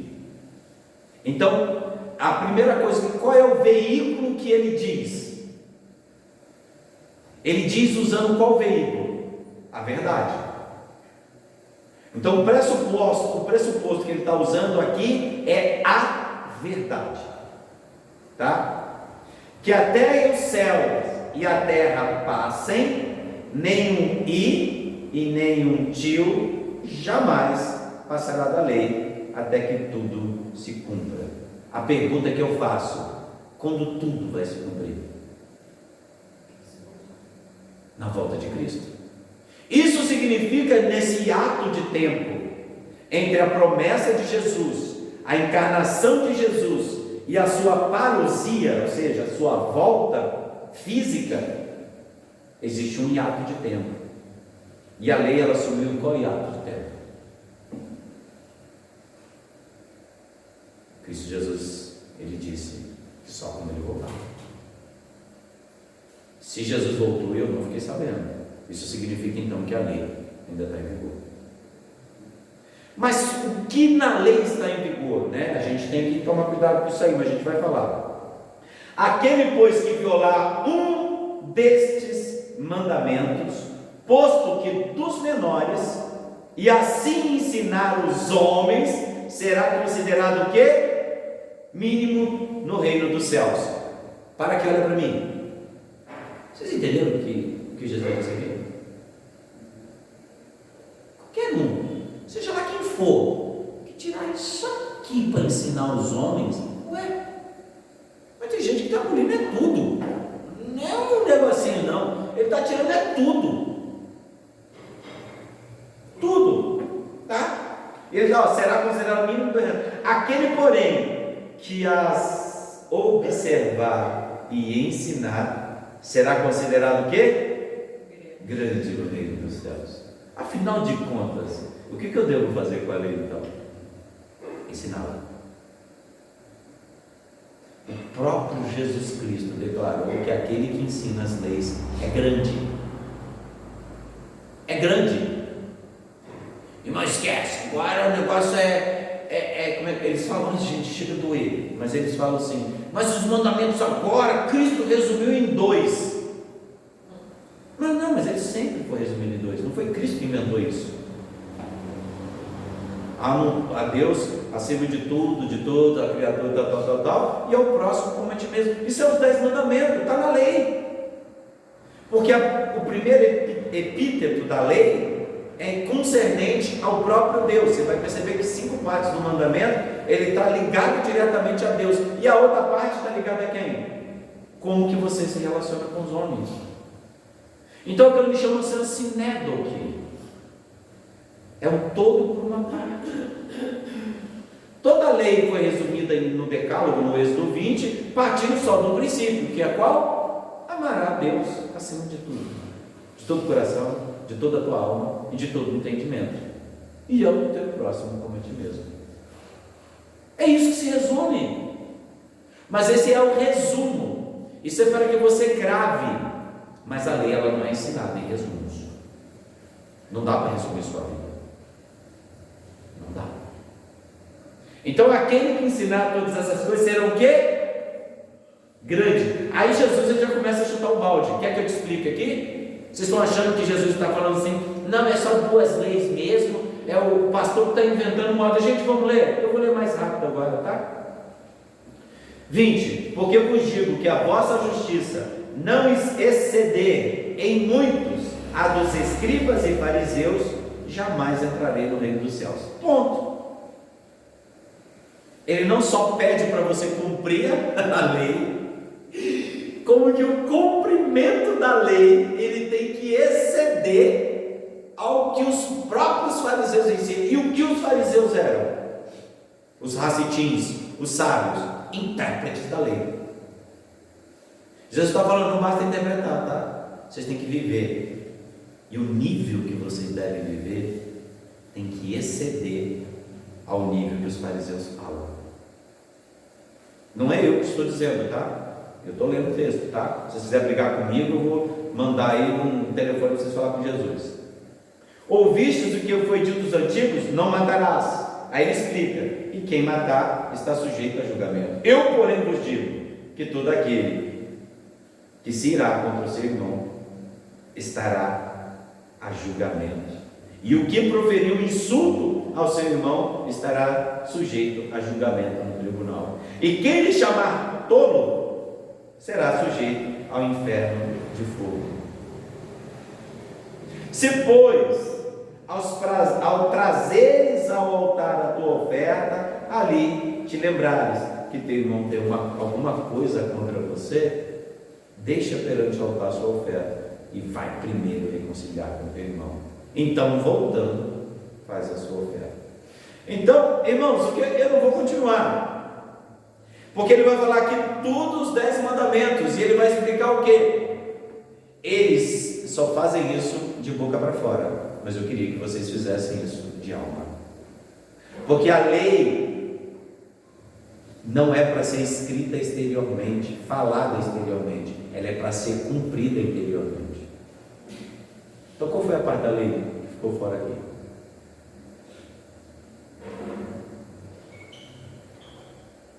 Então, a primeira coisa, qual é o veículo que ele diz? Ele diz usando qual veículo? A verdade. Então, o pressuposto que ele está usando aqui é a verdade. Tá? Que até os céus e a terra passem, nenhum i e nenhum tio jamais passará da lei, até que tudo se cumpra. A pergunta que eu faço: quando tudo vai se cumprir? Na volta de Cristo. Isso significa, nesse ato de tempo entre a promessa de Jesus, a encarnação de Jesus e a sua parousia, ou seja, a sua volta física, existe um hiato de tempo. E a lei, ela assumiu em qual hiato de tempo? Cristo Jesus, ele disse que só quando ele voltar. Se Jesus voltou, eu não fiquei sabendo. Isso significa então que a lei ainda está em vigor. Mas o que na lei está em vigor, né? A gente tem que tomar cuidado com isso aí, mas a gente vai falar. Aquele, pois, que violar um destes mandamentos, posto que dos menores, e assim ensinar os homens, será considerado o quê? Mínimo no reino dos céus. Para que olha para mim. Vocês entenderam o que Jesus disse aqui? Qualquer um, seja lá quem for, que tirar isso aqui para ensinar os homens, ué, mas tem gente que está abolindo é tudo. Não é um negocinho não, ele está tirando é tudo. Tudo, tá? Ele será considerado mínimo do reino. Aquele, porém, que as observar e ensinar, será considerado o quê? Grande no reino dos céus. Afinal de contas, o que eu devo fazer com a lei então? Ensiná-la. O próprio Jesus Cristo declarou que aquele que ensina as leis é grande. É grande. E não esquece, agora o negócio como é que eles falam? Gente, chega a doer, mas eles falam assim: mas os mandamentos agora, Cristo resumiu em 2. Não, mas ele sempre foi resumido em 2, não foi Cristo que inventou isso. A Deus acima de tudo, de toda a criatura, tal, e ao próximo como a ti mesmo. Isso é os 10 mandamentos, está na lei. Porque o primeiro epíteto da lei é concernente ao próprio Deus. Você vai perceber que 5 partes do mandamento, ele está ligado diretamente a Deus, e a outra parte está ligada a quem? Como que você se relaciona com os homens. Então aquilo me chama de sinédoque, é um todo por uma parte. Toda a lei foi resumida no Decálogo, no Êxodo 20, partindo só de um princípio, que é qual? Amará a Deus acima de tudo, de todo o coração, de toda a tua alma e de todo o entendimento, e ama o teu próximo como a ti mesmo. É isso que se resume. Mas esse é o resumo. Isso é para que você grave. Mas a lei, ela não é ensinada em resumos. Não dá para resumir sua vida. Não dá. Então aquele que ensinar todas essas coisas serão o quê? Grande. Aí Jesus, ele já começa a chutar o balde. Quer que eu te explique aqui? Vocês estão achando que Jesus está falando assim: não, é só 2 leis mesmo, é o pastor que está inventando moda. Gente, vamos ler. Eu vou ler mais rápido agora, tá? 20. Porque eu vos digo que a vossa justiça não exceder em muitos a dos escribas e fariseus, jamais entrarei no reino dos céus. Ponto. Ele não só pede para você cumprir a lei, como que o cumprimento da lei, ele tem que exceder ao que os próprios fariseus ensinam. E o que os fariseus eram? Os racitins, os sábios, intérpretes da lei. Jesus está falando: não basta interpretar, tá? Vocês têm que viver. E o nível que vocês devem viver tem que exceder ao nível que os fariseus falam. Não é eu que estou dizendo, tá? Eu estou lendo o texto, tá? Se você quiser brigar comigo, eu vou mandar aí um telefone para vocês falar com Jesus. Ouvistes o que foi dito dos antigos? Não matarás. Aí ele explica: e quem matar está sujeito a julgamento. Eu, porém, vos digo que todo aquele que se irá contra o seu irmão estará a julgamento. E o que proferiu insulto ao seu irmão estará sujeito a julgamento no tribunal. E quem lhe chamar tolo será sujeito ao inferno de fogo. Se, pois, ao trazeres ao altar a tua oferta, ali te lembrares que teu irmão tem alguma coisa contra você, deixa perante o altar a sua oferta e vai primeiro reconciliar com teu irmão. Então, voltando, faz a sua oferta. Então, irmãos, eu não vou continuar, porque ele vai falar aqui todos os 10 mandamentos, e ele vai explicar o que? Eles só fazem isso de boca para fora, mas eu queria que vocês fizessem isso de alma, porque a lei não é para ser escrita exteriormente, falada exteriormente, ela é para ser cumprida interiormente. Então, qual foi a parte da lei que ficou fora aqui?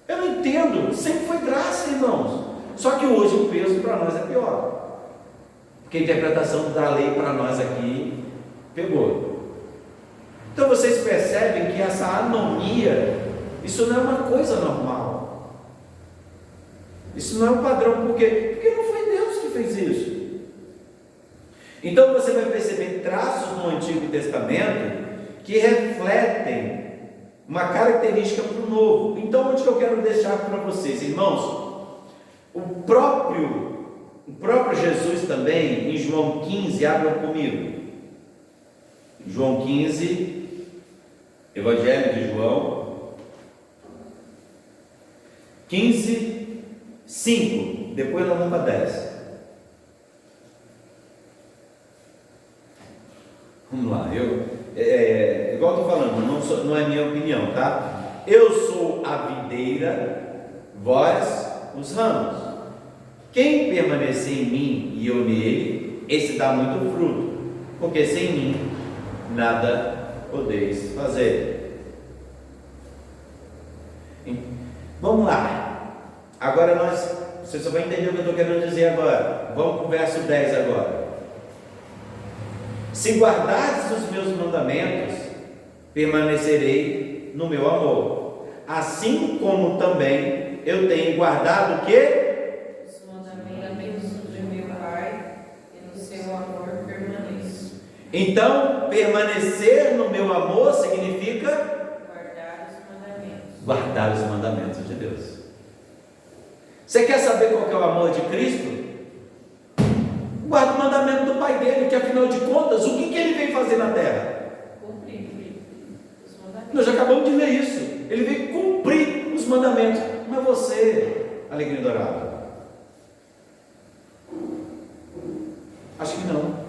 Eu não entendo, sempre foi graça, irmãos. Só que hoje o peso para nós é pior, porque a interpretação da lei para nós aqui pegou. Então vocês percebem que essa anomia, isso não é uma coisa normal. Isso não é um padrão, porque não foi Deus que fez isso. Então você vai perceber traços no Antigo Testamento que refletem uma característica para o Novo. Então, onde que eu quero deixar para vocês, irmãos? O próprio Jesus também, em João 15, abram comigo. João 15, Evangelho de João 15, 5, depois nós vamos para 10. Vamos lá, igual eu estou falando, não é minha opinião, tá? Eu sou a videira, vós os ramos. Quem permanecer em mim e eu nele, esse dá muito fruto, porque sem mim nada podeis fazer. Vamos lá. Agora você só vai entender o que eu estou querendo dizer agora. Vamos para o verso 10 agora. Se guardares os meus mandamentos, permanecerei no meu amor, assim como também eu tenho guardado o quê?
Os mandamentos de meu Pai, e no seu amor permaneço.
Então, permanecer no meu amor significa
Guardar os mandamentos.
Guardar os mandamentos de Deus. Você quer saber qual que é o amor de Cristo? Guarda o mandamento do Pai dele, que afinal de contas, o que ele veio fazer na terra?
Cumprir os mandamentos.
Nós já acabamos de ler isso. Ele veio cumprir os mandamentos. Mas você, Alegria Dourada, acho que não.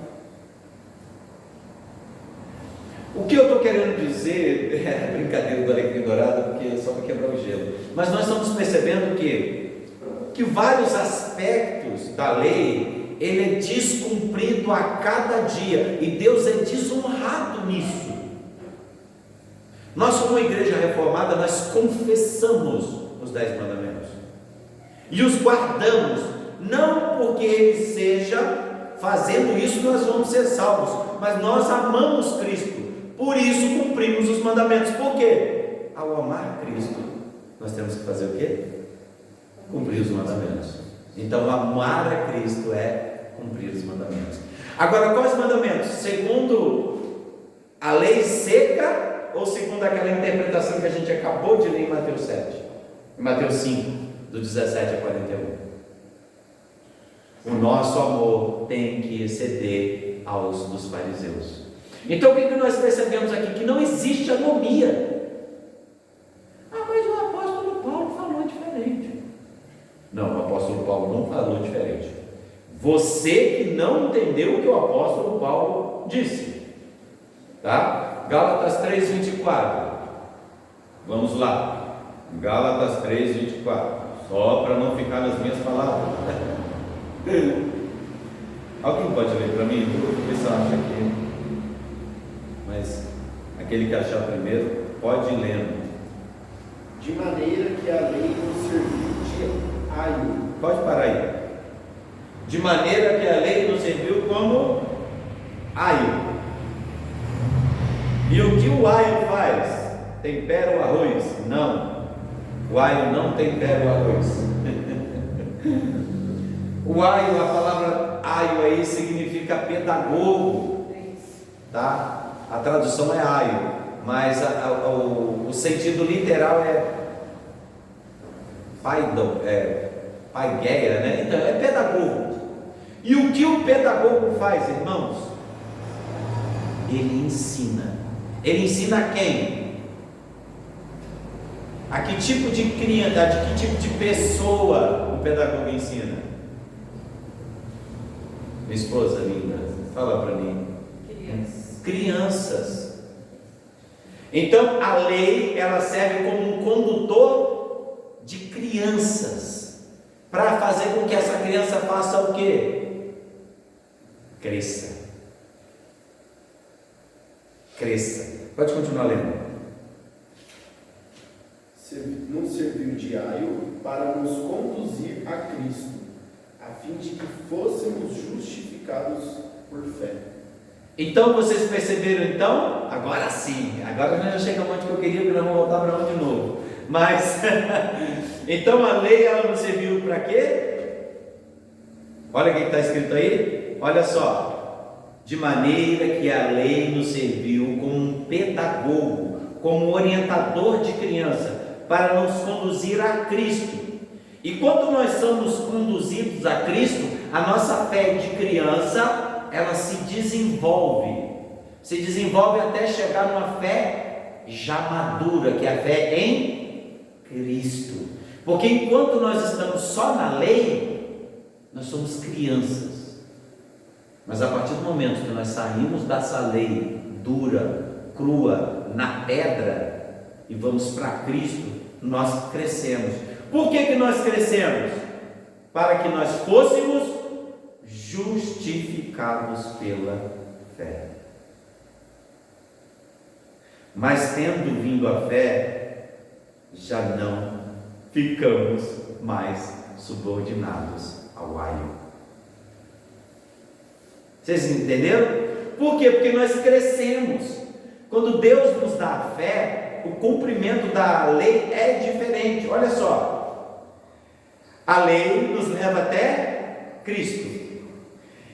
O que eu estou querendo dizer é brincadeira do Alegria Dourada, porque é só para quebrar o gelo. Mas nós estamos percebendo que vários aspectos da lei ele é descumprido a cada dia, e Deus é desonrado nisso. Nós, como igreja reformada, nós confessamos os 10 mandamentos e os guardamos, não porque ele seja fazendo isso nós vamos ser salvos, mas nós amamos Cristo, por isso cumprimos os mandamentos. Por quê? Ao amar Cristo, nós temos que fazer o quê? Cumprir os mandamentos. Então, amar a Cristo é cumprir os mandamentos. Agora, quais mandamentos? Segundo a lei seca ou segundo aquela interpretação que a gente acabou de ler em Mateus 7? Em Mateus 5, do 17 a 41. O nosso amor tem que exceder aos dos fariseus. Então, o que nós percebemos aqui? Que não existe anomia. Mas o apóstolo Paulo falou diferente. Não, o apóstolo Paulo não falou diferente. Você que não entendeu o que o apóstolo Paulo disse, tá? Gálatas 3:24. Vamos lá. Gálatas 3:24. Só para não ficar nas minhas palavras. Alguém pode ler para mim? Eu vou ver se eu acho aqui. Mas aquele que achar primeiro, pode ir lendo.
De maneira que a lei nos serviu de aio.
Pode parar aí. De maneira que a lei nos serviu como aio. E o que o aio faz? Tempera o arroz? Não. O aio não tempera o arroz. O aio, a palavra aio aí significa pedagogo, tá? A tradução é aio, mas o sentido literal é paideia, né? Então é pedagogo. E o que o pedagogo faz, irmãos? Ele ensina. Ele ensina a quem? A que tipo de criança, a que tipo de pessoa o pedagogo ensina? Minha esposa linda, fala para mim. Crianças. Então a lei, ela serve como um condutor de crianças, para fazer com que essa criança faça o quê? Cresça. Cresça. Pode continuar lendo.
Nos serviu de aio para nos conduzir a Cristo, a fim de que fôssemos justificados por fé.
Então vocês perceberam então? Agora sim, agora nós já chegamos onde que eu queria, porque nós vamos voltar para onde de novo. Mas, então a lei, ela nos serviu para quê? Olha o que está escrito aí, olha só. De maneira que a lei nos serviu como um pedagogo, como um orientador de criança, para nos conduzir a Cristo. E quando nós somos conduzidos a Cristo, a nossa fé de criança, ela se desenvolve até chegar numa fé já madura, que é a fé em Cristo. Porque enquanto nós estamos só na lei, nós somos crianças. Mas a partir do momento que nós saímos dessa lei dura, crua, na pedra, e vamos para Cristo, nós crescemos. Por que nós crescemos? Para que nós fôssemos justificados pela fé. Mas tendo vindo a fé, já não ficamos mais subordinados ao aio. Vocês entenderam? Por quê? Porque nós crescemos. Quando Deus nos dá a fé, o cumprimento da lei é diferente. Olha só, a lei nos leva até Cristo.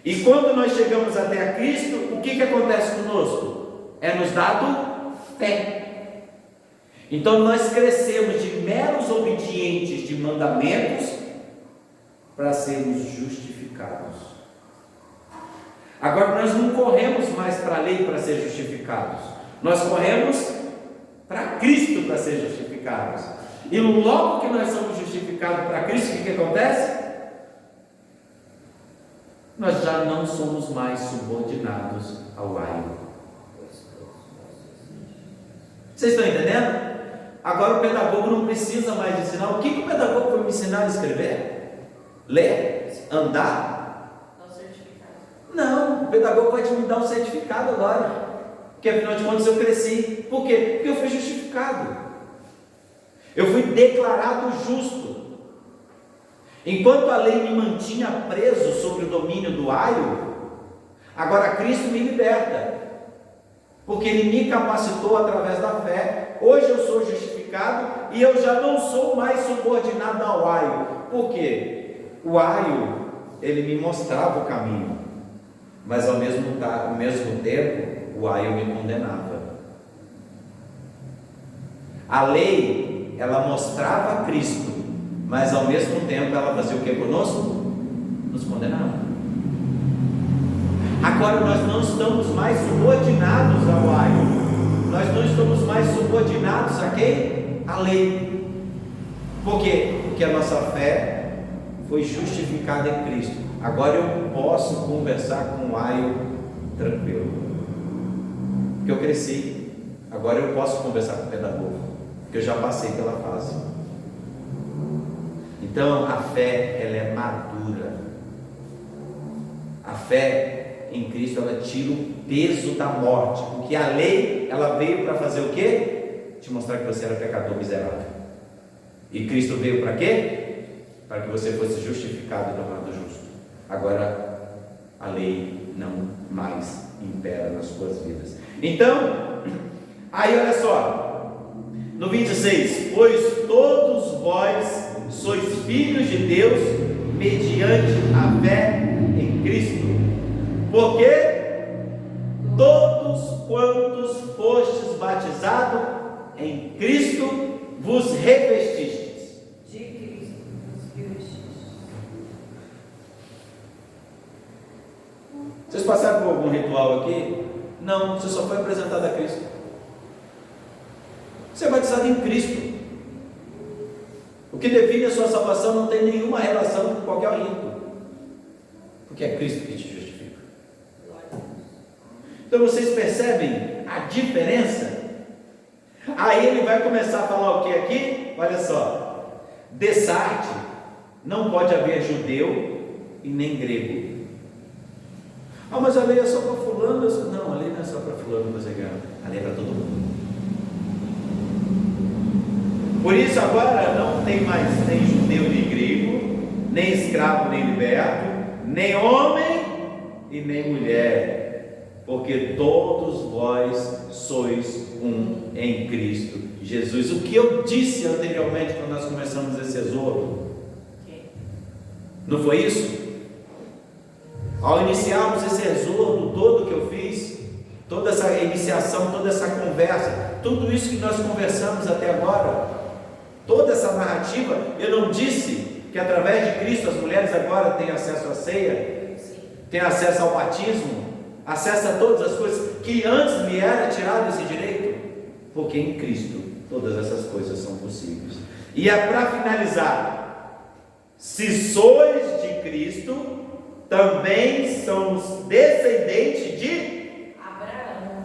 E quando nós chegamos até a Cristo, o que acontece conosco? É nos dado fé. Então nós crescemos de meros obedientes de mandamentos para sermos justificados. Agora nós não corremos mais para a lei para ser justificados, nós corremos para Cristo para ser justificados. E logo que nós somos justificados para Cristo, o que acontece? Nós já não somos mais subordinados ao aio. Vocês estão entendendo? Agora o pedagogo não precisa mais ensinar. O que o pedagogo foi me ensinar a escrever? Ler? Andar? Não, o pedagogo vai te me dar um certificado agora. Porque afinal de contas eu cresci. Por quê? Porque eu fui justificado. Eu fui declarado justo. Enquanto a lei me mantinha preso sob o domínio do aio, agora Cristo me liberta. Porque Ele me capacitou através da fé. Hoje eu sou justificado e eu já não sou mais subordinado ao aio. Por quê? O aio, ele me mostrava o caminho, mas ao mesmo tempo, o aio me condenava. A lei, ela mostrava Cristo, mas ao mesmo tempo ela fazia o que conosco? Nos condenava. Agora nós não estamos mais subordinados ao aio. Nós não estamos mais subordinados a quem? A lei. Por quê? Porque a nossa fé foi justificada em Cristo. Agora eu posso conversar com o aio tranquilo. Porque eu cresci. Agora eu posso conversar com o pedagogo. Porque eu já passei pela fase. Então a fé, ela é madura. A fé em Cristo, ela tira o peso da morte, porque a lei, ela veio para fazer o quê? Te mostrar que você era pecador miserável. E Cristo veio para quê? Para que você fosse justificado e tornado justo. Agora a lei não mais impera nas suas vidas. Então, aí olha só, no 26, pois todos vós sois filhos de Deus mediante a fé em Cristo, porque todos quantos fostes batizados em Cristo vos revestistes.
De Cristo nos revestistes.
Vocês passaram por algum ritual aqui? Não, você só foi apresentado a Cristo. Você é batizado em Cristo. O que define a sua salvação não tem nenhuma relação com qualquer rito, porque é Cristo que te justifica. Então vocês percebem a diferença? Aí ele vai começar a falar o que aqui? Olha só, dessarte, não pode haver judeu e nem grego. Ah, mas a lei é só para fulano? Não, a lei não é só para fulano, a lei é para todo mundo. Por isso agora não tem mais nem judeu nem grego, nem escravo nem liberto, nem homem e nem mulher, porque todos vós sois um em Cristo Jesus. O que eu disse anteriormente quando nós começamos esse exorto, não foi isso? Ao iniciarmos esse exorto todo que eu fiz, toda essa iniciação, toda essa conversa, tudo isso que nós conversamos até agora, toda essa narrativa, eu não disse que através de Cristo as mulheres agora têm acesso à ceia, têm acesso ao batismo, acesso a todas as coisas que antes me era tirado esse direito, porque em Cristo todas essas coisas são possíveis. E é para finalizar, se sois de Cristo, também somos descendentes de
Abraão.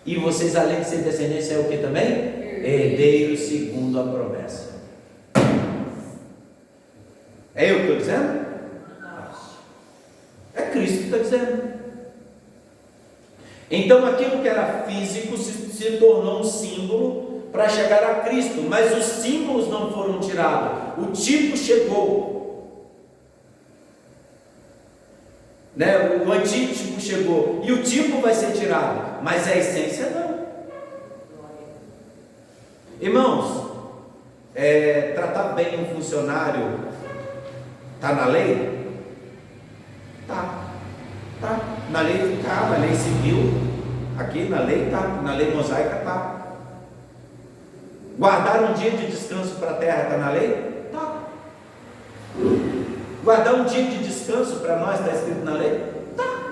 E vocês, além de ser descendentes, é o que também? Herdeiros segundo a promessa. É eu que estou dizendo? É Cristo que está dizendo. Então aquilo que era físico se tornou um símbolo para chegar a Cristo, mas os símbolos não foram tirados, o tipo chegou. O antítipo chegou e o tipo vai ser tirado, mas a essência não. Irmãos, tratar bem um funcionário está na lei? Tá. Na lei está, na lei civil, aqui na lei está, na lei mosaica está. Guardar um dia de descanso para a terra está na lei? Tá. Guardar um dia de descanso para nós está escrito na lei? Tá.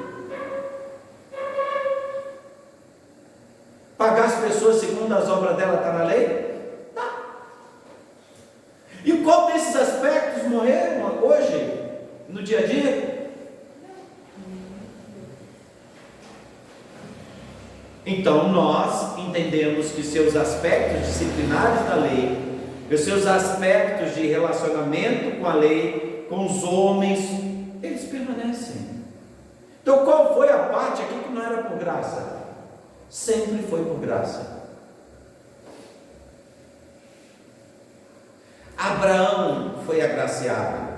Pagar as pessoas segundo as obras dela está na lei? Tá. E qual desses aspectos morreram hoje, no dia a dia? Então nós entendemos que seus aspectos disciplinares da lei, os seus aspectos de relacionamento com a lei, com os homens, eles permanecem. Então qual foi a parte aqui que não era por graça? Sempre foi por graça. Abraão foi agraciado.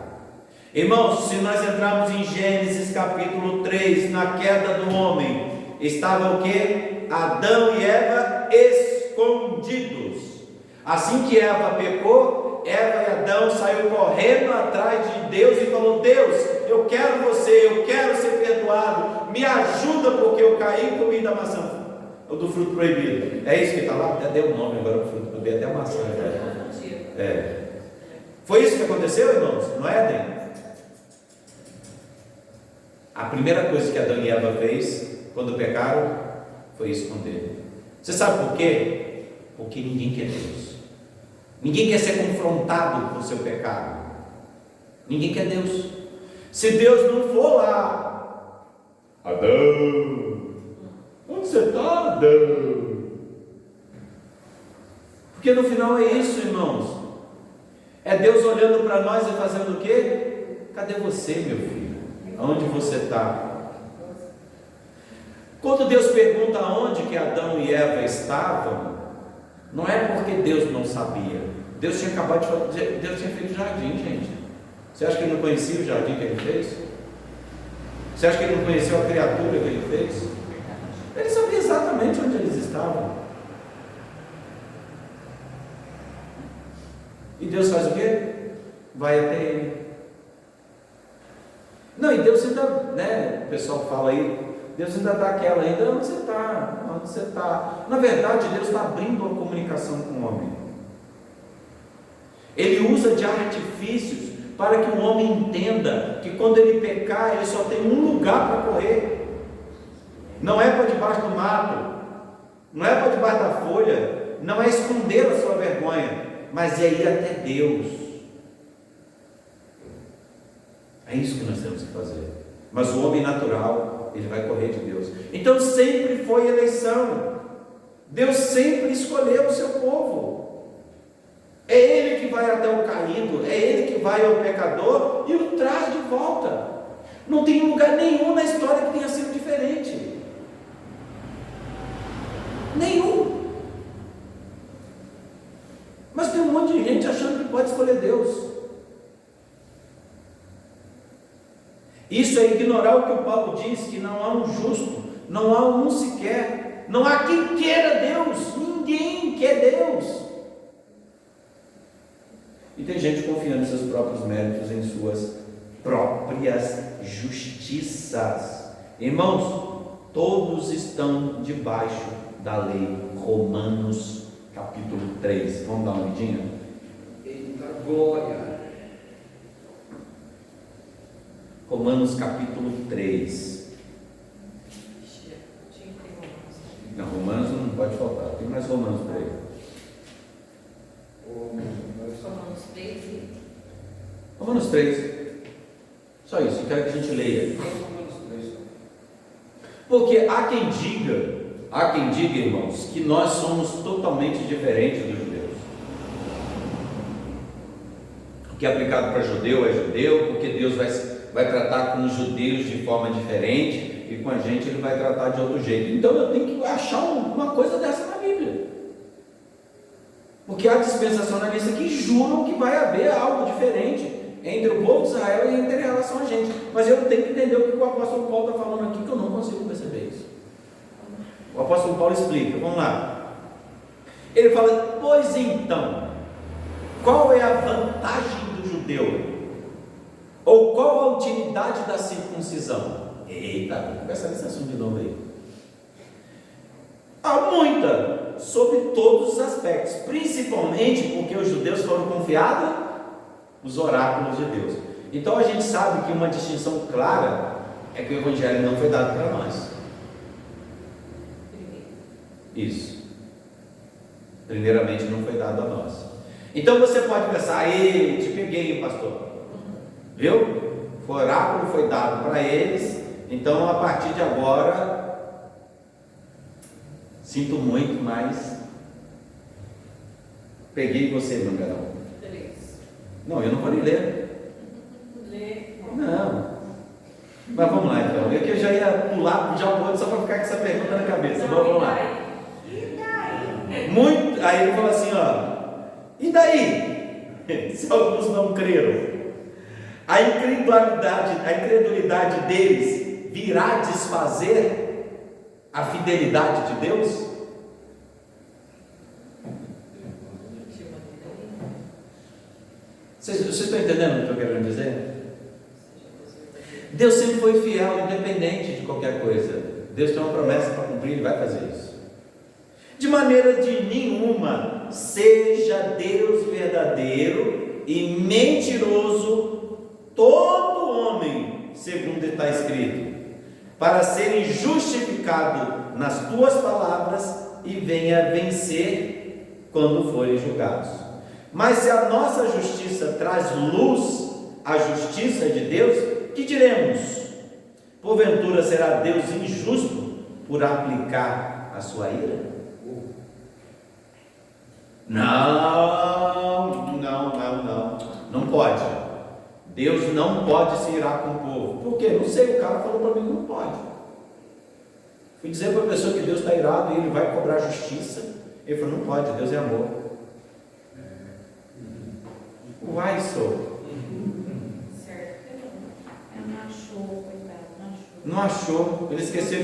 Irmãos, se nós entrarmos em Gênesis capítulo 3, na queda do homem, estava o que? Adão e Eva escondidos. Assim que Eva pecou, Eva e Adão saíram correndo atrás de Deus e falou: Deus, eu quero você, eu quero ser perdoado, me ajuda porque eu caí e comi da maçã, ou do fruto proibido. É isso que está lá? Até deu o nome agora, o fruto proibido, até a maçã. Foi isso que aconteceu, irmãos, no Éden? A primeira coisa que Adão e Eva fez quando pecaram foi esconder. Você sabe por quê? Porque ninguém quer Deus. Ninguém quer ser confrontado com o seu pecado. Ninguém quer Deus. Se Deus não for lá, Adão, onde você está, Adão? Porque no final é isso, irmãos. É Deus olhando para nós e fazendo o quê? Cadê você, meu filho? Aonde você está? Quando Deus pergunta aonde que Adão e Eva estavam, não é porque Deus não sabia. Deus tinha acabado de fazer, Deus tinha feito o jardim, gente. Você acha que ele não conhecia o jardim que ele fez? Você acha que ele não conheceu a criatura que ele fez? Ele sabia exatamente onde eles estavam. E Deus faz o quê? Vai até ele. Não, e Deus ainda, né? O pessoal fala aí, Deus ainda dá aquela ainda, onde você está? Onde você está? Na verdade, Deus está abrindo uma comunicação com o homem. Ele usa de artifícios para que o homem entenda que quando ele pecar, ele só tem um lugar para correr. Não é para debaixo do mato, não é para debaixo da folha, não é esconder a sua vergonha, mas é ir até Deus. É isso que nós temos que fazer. Mas o homem natural, ele vai correr de Deus. Então sempre foi eleição. Deus sempre escolheu o seu povo. É Ele que vai até o caído, é Ele que vai ao pecador e o traz de volta. Não tem lugar nenhum na história que tenha sido diferente. Nenhum. Mas tem um monte de gente achando que pode escolher Deus. Isso é ignorar o que o Paulo diz, que não há um justo, não há um sequer, não há quem queira Deus, ninguém quer Deus. E tem gente confiando em seus próprios méritos, em suas próprias justiças. Irmãos, todos estão debaixo da lei. Romanos capítulo 3. Vamos dar uma olhadinha?
Eita glória!
Romanos capítulo 3. Não, Romanos não pode faltar. Tem mais Romanos por aí.
Romanos 3.
Romanos 3. Só isso, eu quero que a gente leia. Porque há quem diga, irmãos, que nós somos totalmente diferentes dos judeus. O que é aplicado para judeu é judeu, porque Deus vai tratar com os judeus de forma diferente e com a gente ele vai tratar de outro jeito. Então eu tenho que achar uma coisa dessa na Bíblia. Porque há dispensacionalistas que juram que vai haver algo diferente entre o povo de Israel e em relação a gente. Mas eu tenho que entender o que o apóstolo Paulo está falando aqui, que eu não consigo perceber isso. O apóstolo Paulo explica, vamos lá. Ele fala, pois então, qual é a vantagem do judeu? Ou qual a utilidade da circuncisão? Eita, vamos conversar nesse assunto de novo aí. Há muita, sobre todos os aspectos, principalmente porque os judeus foram confiados os oráculos de Deus. Então a gente sabe que uma distinção clara é que o evangelho não foi dado para nós. Isso. Primeiramente não foi dado a nós. Então você pode pensar, ei, te peguei, pastor. Viu? O oráculo foi dado para eles, então a partir de agora, sinto muito, mas peguei você, meu garão. Não, eu não vou nem ler. Não. Mas vamos lá então. Eu que eu já ia pular já o outro só para ficar com essa pergunta na cabeça. Vamos lá.
E daí?
Muito, aí ele falou assim, ó. E daí? Se alguns não creram, a incredulidade deles virá desfazer a fidelidade de Deus? Vocês estão entendendo o que eu quero dizer? Deus sempre foi fiel, independente de qualquer coisa. Deus tem uma promessa para cumprir, Ele vai fazer isso. De maneira de nenhuma seja Deus verdadeiro e mentiroso todo homem, segundo está escrito, para serem justificados nas tuas palavras e venha vencer quando forem julgados. Mas se a nossa justiça traz luz à justiça de Deus, que diremos? Porventura será Deus injusto por aplicar a sua ira? Não. não pode. Deus não pode se irar com o povo. Por quê? Não sei, o cara falou para mim que não pode. Fui dizer para a pessoa que Deus está irado e ele vai cobrar justiça. Ele falou, não pode, Deus é amor. Uai, sou.
Certo. Ela não achou, coitado, não achou.
Não achou. Ele esqueceu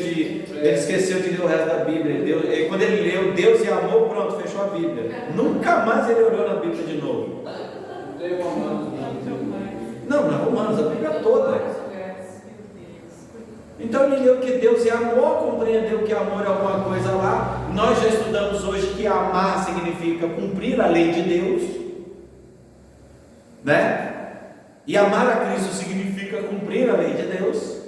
de ler o resto da Bíblia. Quando ele leu Deus é amor, pronto, fechou a Bíblia. Nunca mais ele olhou na Bíblia de novo. Não, na Romanos, a Bíblia toda. Então ele leu que Deus é amor, compreendeu que amor é alguma coisa lá. Nós já estudamos hoje que amar significa cumprir a lei de Deus, né? E amar a Cristo significa cumprir a lei de Deus.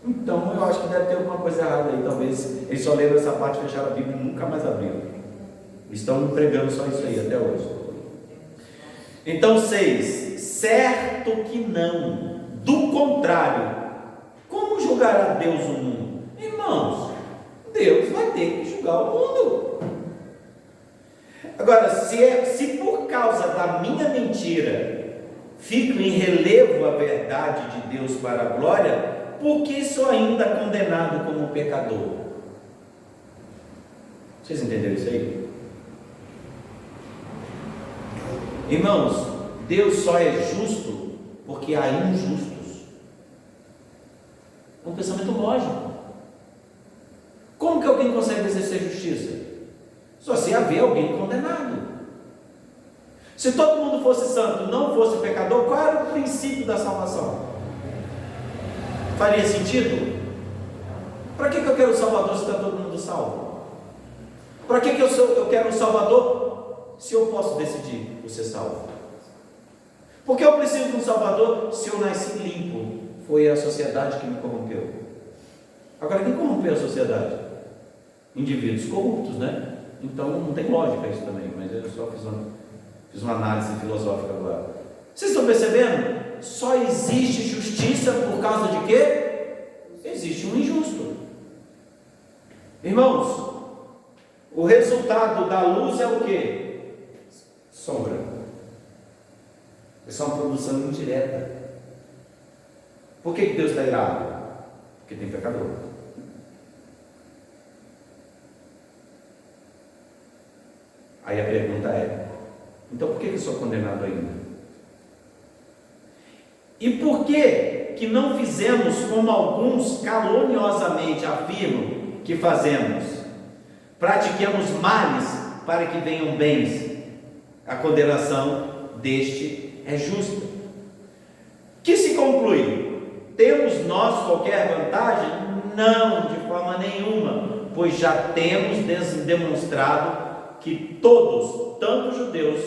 Então eu acho que deve ter alguma coisa errada aí. Talvez eles só leram essa parte, fecharam a Bíblia e nunca mais abriram. Estão pregando só isso aí até hoje. Então 6, certo que não. Do contrário, como julgará Deus o mundo? Irmãos, Deus vai ter que julgar o mundo. Agora, se por causa da minha mentira fico em relevo a verdade de Deus para a glória, por que sou ainda condenado como pecador? Vocês entenderam isso aí? Irmãos, Deus só é justo porque há injustos. É um pensamento lógico. Como que alguém consegue exercer justiça? Só se haver alguém condenado. Se todo mundo fosse santo, não fosse pecador, qual era o princípio da salvação? Faria sentido? Para que eu quero um Salvador se está todo mundo salvo? Para que eu quero um Salvador se eu posso decidir por ser salvo? Porque eu preciso de um Salvador se eu nasci limpo? Foi a sociedade que me corrompeu. Agora, quem corrompeu a sociedade? Indivíduos corruptos, né? Então não tem lógica isso também, mas eu só fiz uma análise filosófica agora. Vocês estão percebendo? Só existe justiça por causa de quê? Existe um injusto. Irmãos, o resultado da luz é o quê? Sombra. Isso é uma produção indireta. Por que Deus está irado? Porque tem pecador. Aí a pergunta é, então por que eu sou condenado ainda? E por que não fizemos como alguns caluniosamente afirmam que fazemos? Pratiquemos males para que venham bens. A condenação deste é justa. Que se conclui? Temos nós qualquer vantagem? Não, de forma nenhuma, pois já temos demonstrado que todos, tanto judeus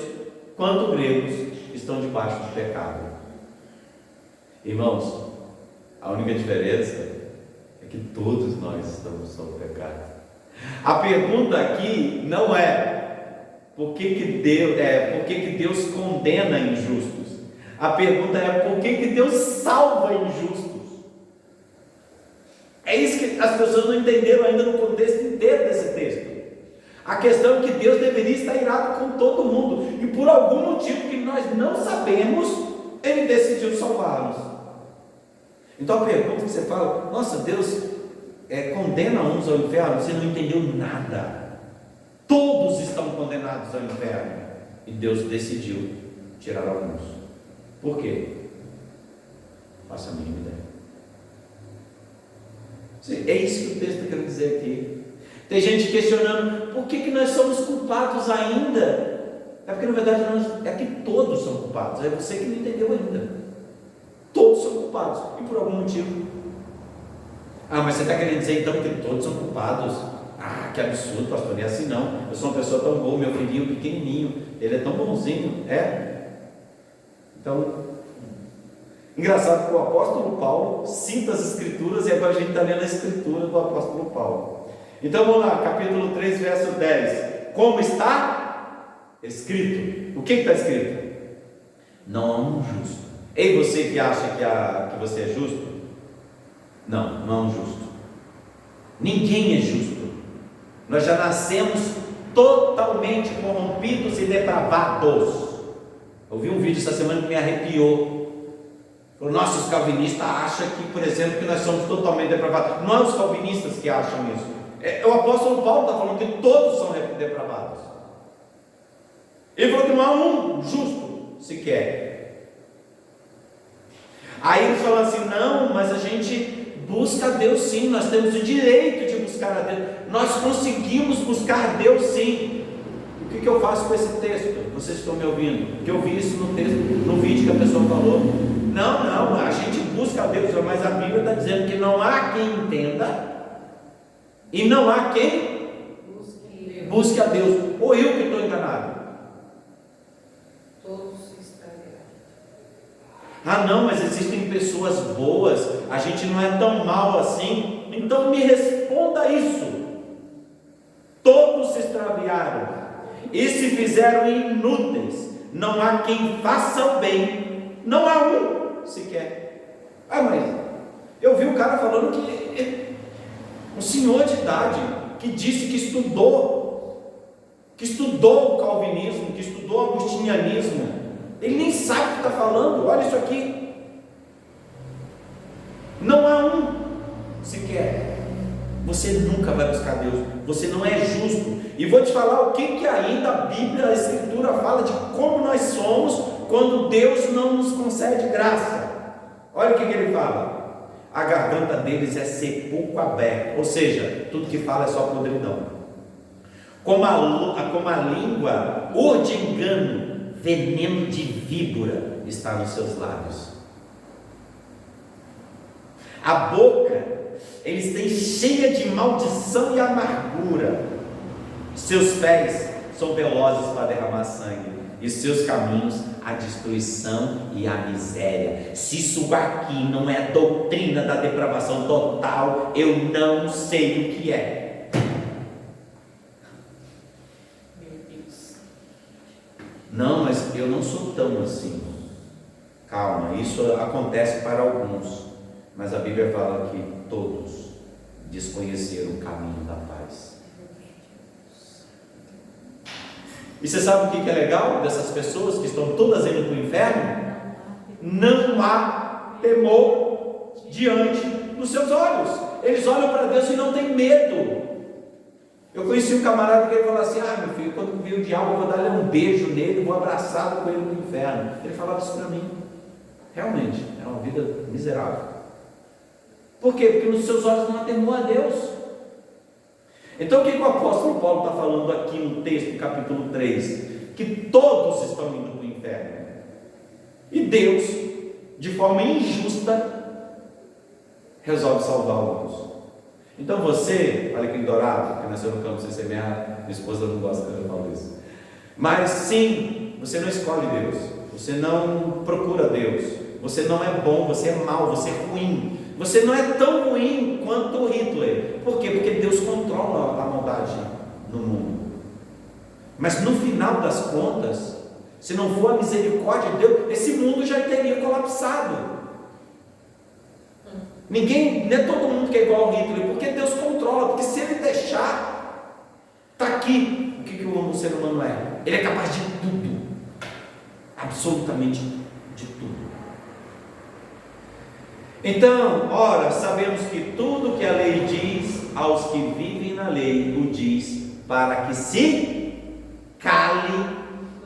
quanto gregos, estão debaixo do pecado. Irmãos, a única diferença é que todos nós estamos sob o pecado. A pergunta aqui não é por que Deus condena injustos. A pergunta é por que Deus salva injustos. É isso que as pessoas não entenderam ainda no contexto inteiro desse texto. A questão é que Deus deveria estar irado com todo mundo, e por algum motivo que nós não sabemos, Ele decidiu salvá-los. Então a pergunta que você fala, nossa, Deus condena uns ao inferno, você não entendeu nada. Todos estão condenados ao inferno, e Deus decidiu tirar alguns. Por quê? Faça a mínima ideia. É isso que o texto está querendo dizer aqui. Tem gente questionando por que nós somos culpados ainda. É porque na verdade é que todos são culpados. É você que não entendeu ainda. Todos são culpados, e por algum motivo. Mas você está querendo dizer então que todos são culpados? Que absurdo, pastor, não é assim não. Eu sou uma pessoa tão boa, meu filhinho pequenininho, ele é tão bonzinho. Então, engraçado que o apóstolo Paulo cita as escrituras, e agora a gente está lendo a escritura do apóstolo Paulo. Então vamos lá, capítulo 3, verso 10. Como está escrito? O que está escrito? Não há um justo. Ei, você que acha que você é justo? Não há um justo. Ninguém é justo. Nós já nascemos totalmente corrompidos e depravados. Eu vi um vídeo essa semana que me arrepiou. Falou, nossa, os calvinistas acham que, por exemplo, que nós somos totalmente depravados. Não é os calvinistas que acham isso. O apóstolo Paulo está falando que todos são depravados. Ele falou que não há um justo sequer. Aí ele falou assim, não, mas a gente busca a Deus sim, nós temos o direito de buscar a Deus, nós conseguimos buscar a Deus sim. O que eu faço com esse texto? Vocês estão me ouvindo? Porque eu vi isso no texto, no vídeo que a pessoa falou. Não, a gente busca a Deus, mas a Bíblia está dizendo que não há quem entenda e não há quem busque a Deus. Ou eu que estou enganado?
Todos se extraviaram.
Ah não, mas existem pessoas boas, a gente não é tão mal assim. Então me responda isso. Todos se extraviaram e se fizeram inúteis, não há quem faça o bem, não há um sequer. Ah, mas eu vi o cara falando que um senhor de idade que disse que estudou o calvinismo, que estudou o agostinianismo, ele nem sabe o que está falando. Olha isso aqui, não há um sequer. Você nunca vai buscar Deus, você não é justo. E vou te falar o que ainda a Bíblia, a Escritura fala de como nós somos quando Deus não nos concede graça. Olha o que ele fala: a garganta deles é sepulcro aberto, ou seja, tudo que fala é só podridão. Como a língua urde engano, veneno de víbora está nos seus lábios. A boca eles têm cheia de maldição e amargura. Seus pés são velozes para derramar sangue, e seus caminhos a destruição e a miséria. Se isso aqui não é doutrina da depravação total, eu não sei o que é.
Meu Deus.
Não, mas eu não sou tão assim. Calma, isso acontece para alguns, mas a Bíblia fala que todos desconheceram o caminho da paz. E você sabe o que é legal dessas pessoas que estão todas indo para o inferno? Não há temor diante dos seus olhos. Eles olham para Deus e não têm medo. Eu conheci um camarada que ele falou assim: ah, meu filho, quando vir o diabo eu vou dar um beijo nele, vou abraçado com ele no inferno. Ele falava isso para mim. Realmente, é uma vida miserável. Por quê? Porque nos seus olhos não há temor a Deus. Então o que o apóstolo Paulo está falando aqui no texto, capítulo 3? Que todos estão indo para o inferno. E Deus, de forma injusta, resolve salvar alguns. Então você, olha aquele dourado, que nasceu no campo sem semear, minha esposa não gosta quando eu falo isso. Mas sim, você não escolhe Deus, você não procura Deus, você não é bom, você é mau, você é ruim. Você não é tão ruim quanto Hitler. Por quê? Porque Deus controla a maldade no mundo. Mas no final das contas, se não for a misericórdia de Deus, esse mundo já teria colapsado. Ninguém, não é todo mundo que é igual ao Hitler, porque Deus controla. Porque se ele deixar, está aqui o que o ser humano é. Ele é capaz de tudo, absolutamente de tudo. Então, ora, sabemos que tudo que a lei diz aos que vivem na lei, o diz para que se cale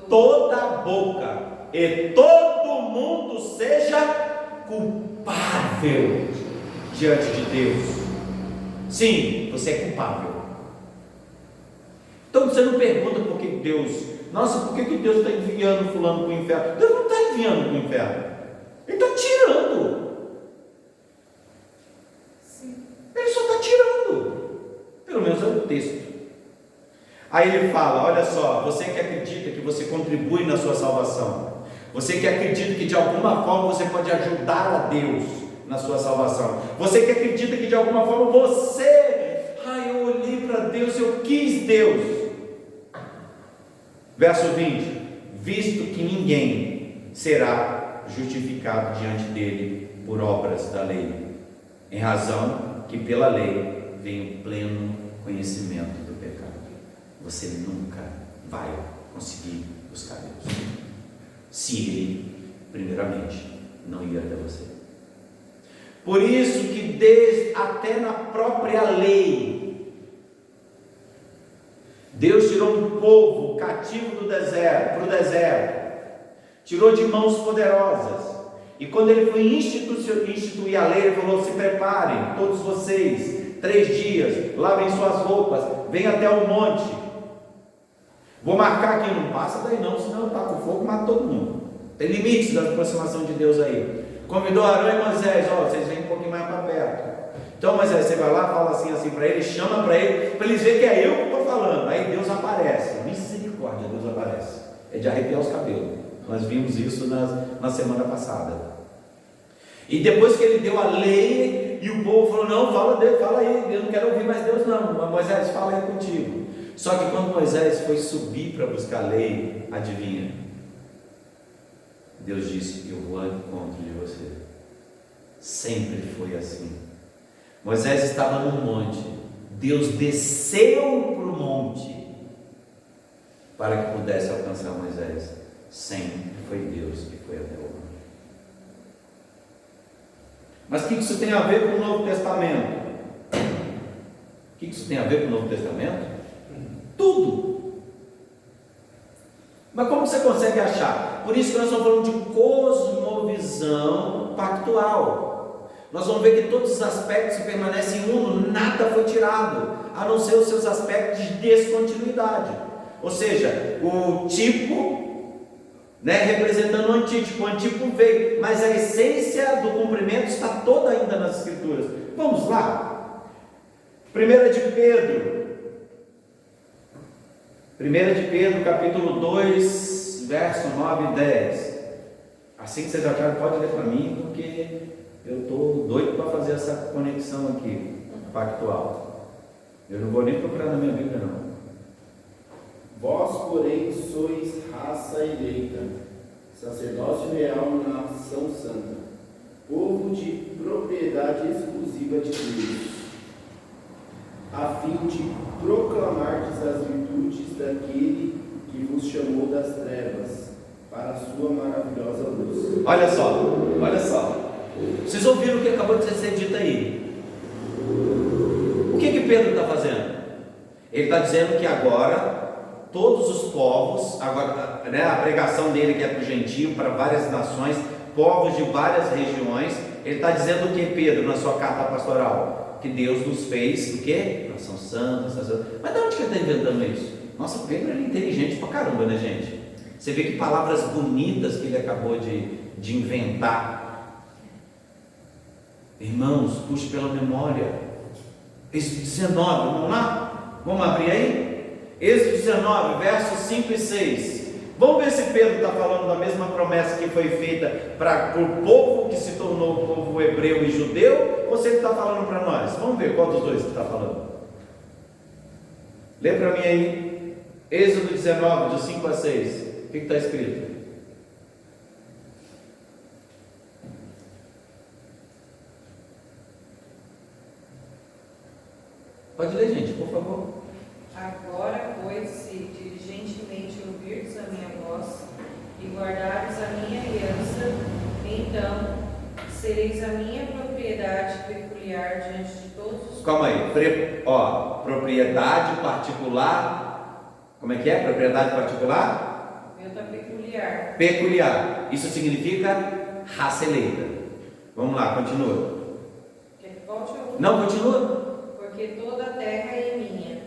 toda a boca e todo mundo seja culpável diante de Deus. Sim, você é culpável. Então você não pergunta por que Deus, nossa, por que Deus está enviando fulano para o inferno? Deus não está enviando para o inferno, Ele está tirando. Ele só está tirando. Pelo menos é o texto. Aí ele fala: olha só, você que acredita que você contribui na sua salvação, você que acredita que de alguma forma você pode ajudar a Deus na sua salvação, você que acredita que de alguma forma você, eu olhei para Deus, eu quis Deus. Verso 20: visto que ninguém será justificado diante dele por obras da lei, em razão que pela lei vem o pleno conhecimento do pecado. Você nunca vai conseguir buscar Deus. se ele, primeiramente, não ir até você. Por isso que até na própria lei, Deus tirou um povo cativo do deserto, para o deserto, tirou de mãos poderosas, e quando ele foi instituir a lei, ele falou: se preparem, todos vocês, 3 dias, lavem suas roupas, venham até o monte, vou marcar aqui, não passa daí não, senão tá com fogo, mata todo mundo. Tem limites da aproximação de Deus aí. Convidou Arão e Moisés: ó, vocês vêm um pouquinho mais para perto. Então Moisés, você vai lá, fala assim para ele, chama para eles verem que é eu que estou falando. Aí Deus aparece, misericórdia, Deus aparece, é de arrepiar os cabelos. Nós vimos isso na semana passada. E depois que ele deu a lei, e o povo falou: não, fala aí, eu não quero ouvir mais Deus não, mas Moisés, fala aí contigo. Só que quando Moisés foi subir para buscar a lei, adivinha? Deus disse: eu vou ao encontro de você. Sempre foi assim. Moisés estava no monte, Deus desceu para o monte para que pudesse alcançar Moisés. Sempre foi Deus que foi até o monte. Mas o que isso tem a ver com o Novo Testamento? O que isso tem a ver com o Novo Testamento? Tudo. Mas como você consegue achar? Por isso que nós estamos falando de cosmovisão pactual. Nós vamos ver que todos os aspectos permanecem uno, nada foi tirado, a não ser os seus aspectos de descontinuidade. Ou seja, o tipo, representando o antítipo. O antítipo veio, mas a essência do cumprimento está toda ainda nas Escrituras. Vamos lá. 1 de Pedro, capítulo 2, verso 9 e 10. Assim que vocês acharam, pode ler para mim, porque eu estou doido para fazer essa conexão aqui, pactual. Eu não vou nem procurar na minha Bíblia, não.
Vós, porém, sois raça eleita, sacerdócio real, nação santa, povo de propriedade exclusiva de Deus, a fim de proclamardes as virtudes daquele que vos chamou das trevas para a sua maravilhosa luz.
Olha só. Vocês ouviram o que acabou de ser dito aí? O que Pedro está fazendo? Ele está dizendo que agora todos os povos, agora, a pregação dele que é para o gentio, para várias nações, povos de várias regiões. Ele está dizendo o que, Pedro, na sua carta pastoral? Que Deus nos fez o quê? Nação santa. Mas de onde que ele está inventando isso? Nossa, Pedro é inteligente pra caramba, né, gente? Você vê que palavras bonitas que ele acabou de inventar. Irmãos, puxe pela memória. Êxodo 19, vamos lá? Vamos abrir aí? Êxodo 19, versos 5 e 6. Vamos ver se Pedro está falando da mesma promessa que foi feita para o povo que se tornou o povo hebreu e judeu, ou se ele está falando para nós? Vamos ver qual dos dois ele está falando. Lê para mim aí, Êxodo 19, de 5 a 6. O que está escrito? Pode ler, gente, por favor.
Agora, pois, se diligentemente ouvirdes a minha voz e guardares a minha aliança, então sereis a minha propriedade peculiar diante de todos os...
Calma aí, propriedade particular. Como é que é? Propriedade particular?
O meu está peculiar.
Peculiar. Isso significa raça eleita. Vamos lá, continua.
Quer que volte ou...
Não, continua.
Porque toda a terra é minha.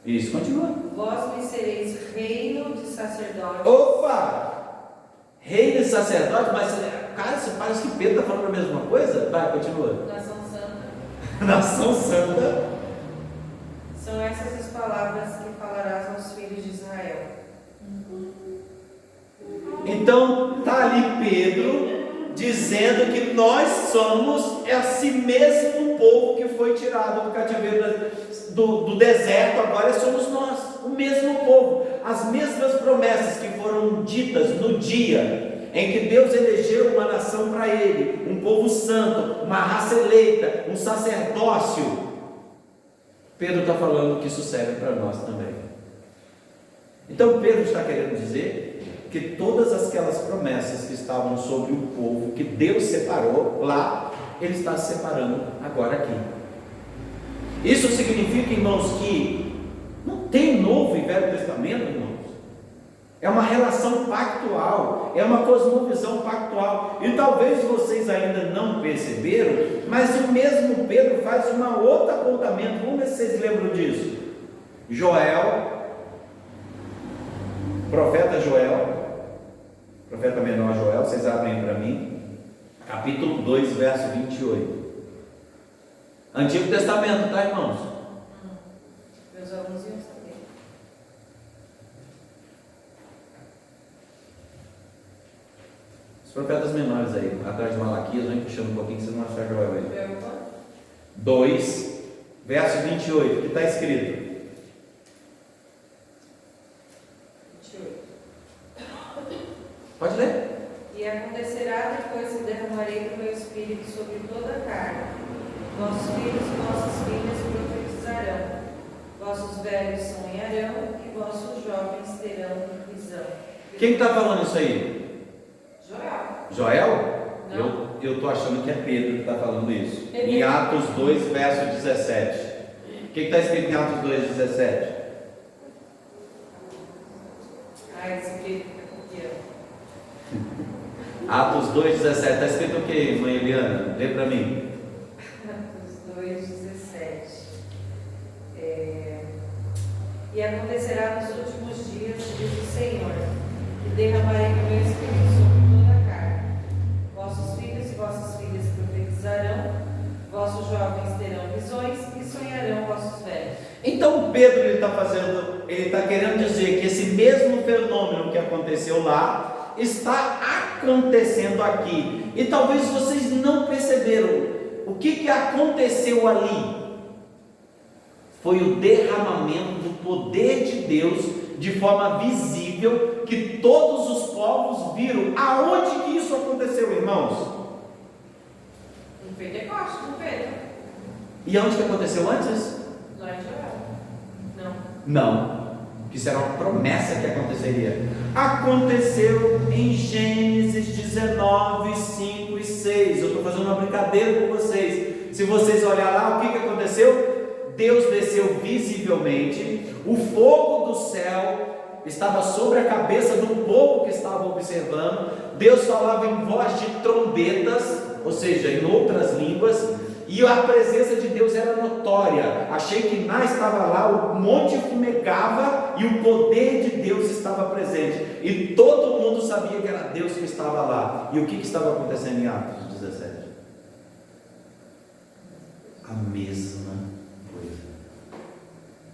Isso, continua.
Vós me sereis reino de sacerdotes.
Opa! Reino de sacerdote, mas cara, parece que Pedro está falando a mesma coisa? Vai, continua.
Nação santa.
Nação santa.
São essas as palavras que falarás aos filhos de Israel.
Então está ali Pedro dizendo que nós somos esse mesmo povo que foi tirado do cativeiro do deserto, agora somos nós, o mesmo povo, as mesmas promessas que foram ditas no dia em que Deus elegeu uma nação para ele, um povo santo, uma raça eleita, um sacerdócio. Pedro está falando que isso serve para nós também. Então Pedro está querendo dizer Porque todas aquelas promessas que estavam sobre o povo, que Deus separou lá, Ele está se separando agora aqui. Isso significa, irmãos, que não tem Novo e Velho Testamento, irmãos. É uma relação pactual, é uma cosmovisão pactual. E talvez vocês ainda não perceberam, mas o mesmo Pedro faz uma outra apontamento. Vamos ver se vocês lembram disso. Joel, profeta menor Joel, vocês abrem para mim, capítulo 2, verso 28. Antigo Testamento, tá, irmãos?
Meus alunos iam saber.
Os profetas menores aí, atrás de Malaquias, vem puxando um pouquinho, vocês vão achar Joel aí.
Joel quanto?
2, verso 28, o que está escrito?
28.
Pode ler.
E acontecerá depois que derramarei do meu espírito sobre toda a carne. Vossos filhos e vossas filhas profetizarão, vossos velhos sonharão e vossos jovens terão visão.
Quem está falando isso aí?
Joel.
Joel?
Não.
Eu estou achando que é Pedro que está falando isso. Em Atos 2, verso 17. O que está escrito em Atos 2, 17?
Esse aqui é
Atos 2, 17. Está escrito o que, mãe Eliana? Lê para mim.
Atos 2, 17. E acontecerá nos últimos dias, diz o Senhor, que derramarei o meu espírito sobre toda a carne. Vossos filhos e vossas filhas profetizarão, vossos jovens terão visões e sonharão vossos velhos.
Então Pedro ele está querendo dizer que esse mesmo fenômeno que aconteceu lá está acontecendo aqui. E talvez vocês não perceberam o que aconteceu ali. Foi o derramamento do poder de Deus de forma visível, que todos os povos viram. Aonde que isso aconteceu, irmãos?
No Pentecostes, no Pedro.
E aonde que aconteceu antes?
Lá em Joel. Não.
Não, que isso era uma promessa que aconteceria. Aconteceu em Gênesis 19, 5 e 6. Eu estou fazendo uma brincadeira com vocês. Se vocês olharem lá, o que aconteceu? Deus desceu visivelmente, o fogo do céu estava sobre a cabeça do povo que estava observando. Deus falava em voz de trombetas, ou seja, em outras línguas, e a presença de Deus era notória. A Shekinah estava lá, o monte fumegava e o poder de Deus estava presente, e todo mundo sabia que era Deus que estava lá. E o que estava acontecendo em Atos 17? A mesma coisa.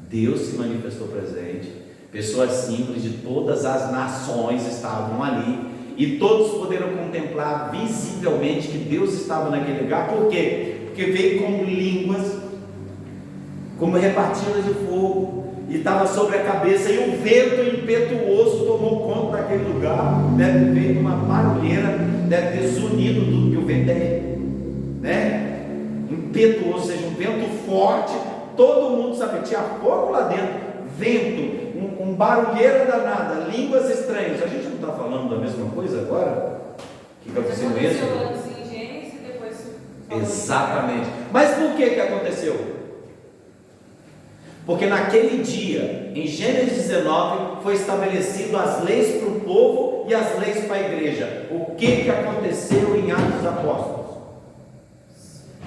Deus se manifestou presente, pessoas simples de todas as nações estavam ali, e todos puderam contemplar visivelmente que Deus estava naquele lugar. Por quê? Porque veio como línguas, como repartidas de fogo, e estava sobre a cabeça, e o vento impetuoso tomou conta daquele lugar. Deve ter feito uma barulheira, deve ter zunido tudo, que o vento é, impetuoso, ou seja, um vento forte. Todo mundo sabia, tinha fogo lá dentro, vento, um barulheira danada, línguas estranhas. A gente não está falando da mesma coisa agora? O que aconteceu mesmo?
Antes em Gênesis e depois.
Exatamente. Mas por que aconteceu? Porque naquele dia, em Gênesis 19, foi estabelecido as leis para o povo e as leis para a igreja. O que aconteceu em Atos dos Apóstolos?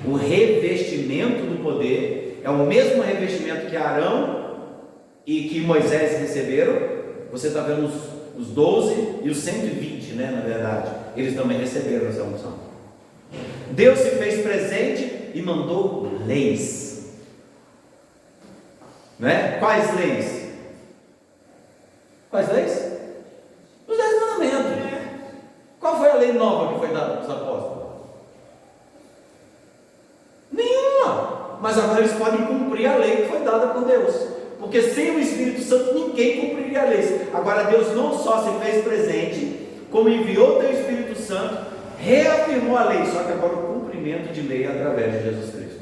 O revestimento do poder é o mesmo revestimento que Arão e que Moisés receberam. Você está vendo os 12 e os 120, né? Na verdade, eles também receberam essa unção. Deus se fez presente e mandou leis, né? Quais leis? Quais leis? Os 10 mandamentos. Qual foi a lei nova que foi dada para os apóstolos? Nenhuma. Mas agora eles podem cumprir a lei que foi dada por Deus, porque sem o Espírito Santo ninguém cumpriria a lei. Agora Deus não só se fez presente, como enviou o teu Espírito Santo, reafirmou a lei, só que agora o cumprimento de lei é através de Jesus Cristo.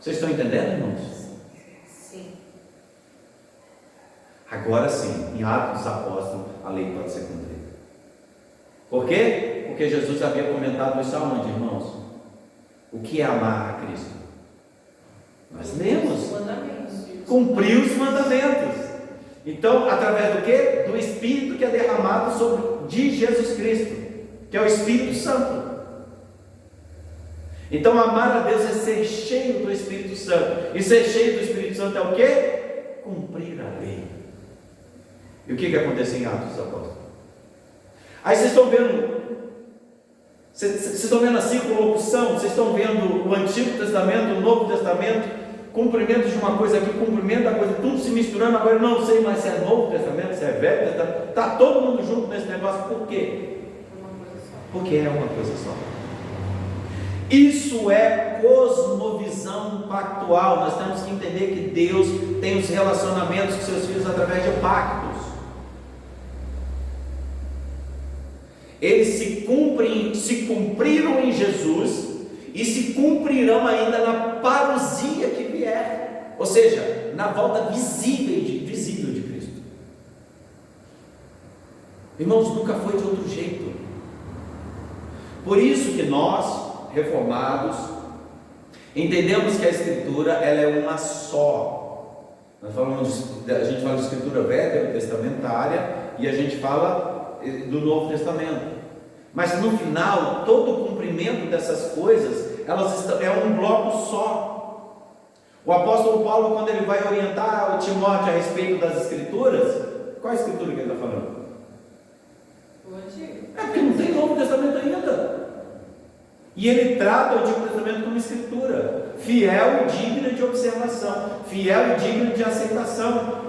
Vocês estão entendendo, irmãos?
Sim.
agora sim, em Atos dos Apóstolos, a lei pode ser cumprida. Por quê? Porque Jesus havia comentado isso aonde, irmãos? O que é amar a Cristo? Nós lemos. Cumprir os mandamentos. Então, através do quê? Do Espírito que é derramado sobre de Jesus Cristo, que é o Espírito Santo. Então, amar a Deus é ser cheio do Espírito Santo. E ser cheio do Espírito Santo é o quê? Cumprir a lei. E o que aconteceu em Atos dos Apóstolos? Aí vocês estão vendo, vocês estão vendo a circunlocução, vocês estão vendo o Antigo Testamento, o Novo Testamento, cumprimento de uma coisa aqui, cumprimento da coisa, tudo se misturando. Agora eu não sei mais se é Novo Testamento, se é Velho Testamento, está todo mundo junto nesse negócio. Por quê? Porque é uma coisa só. Isso é cosmovisão pactual. Nós temos que entender que Deus tem os relacionamentos com seus filhos através de pactos. Eles se cumpriram em Jesus e se cumprirão ainda na parousia que vier, ou seja, na volta visível de Cristo. Irmãos, nunca foi de outro jeito. Por isso que nós, reformados, entendemos que a Escritura ela é uma só. Nós a gente fala de Escritura veterotestamentária e a gente fala do Novo Testamento. Mas no final, todo o cumprimento dessas coisas, é um bloco só. O apóstolo Paulo, quando ele vai orientar o Timóteo a respeito das Escrituras, qual é a Escritura que ele está falando?
O Antigo.
É porque não tem Novo Testamento ainda. E ele trata o Antigo Testamento como Escritura, fiel e digna de observação, fiel e digna de aceitação.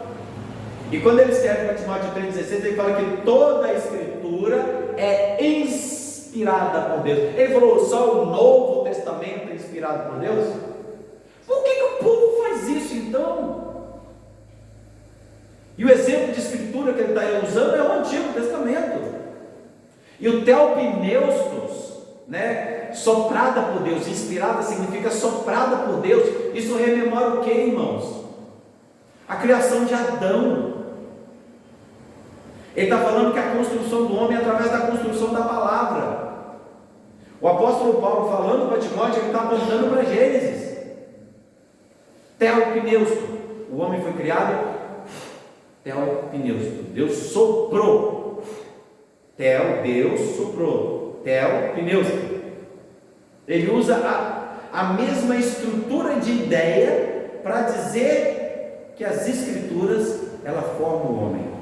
E quando ele escreve para Timóteo 3,16, ele fala que toda a Escritura é inspirada por Deus. Ele falou, só o Novo Testamento é inspirado por Deus? Por que o povo faz isso então? E o exemplo de Escritura que ele está usando é o Antigo Testamento. E o Theopneustos, soprada por Deus, inspirada significa soprada por Deus. Isso rememora o que, irmãos? A criação de Adão. Ele está falando que a construção do homem é através da construção da palavra. O apóstolo Paulo falando para Timóteo, ele está apontando para Gênesis. Theopneusto, o homem foi criado. Theopneusto, Deus soprou. Deus soprou. Theopneusto. Ele usa a mesma estrutura de ideia para dizer que as Escrituras ela formam o homem.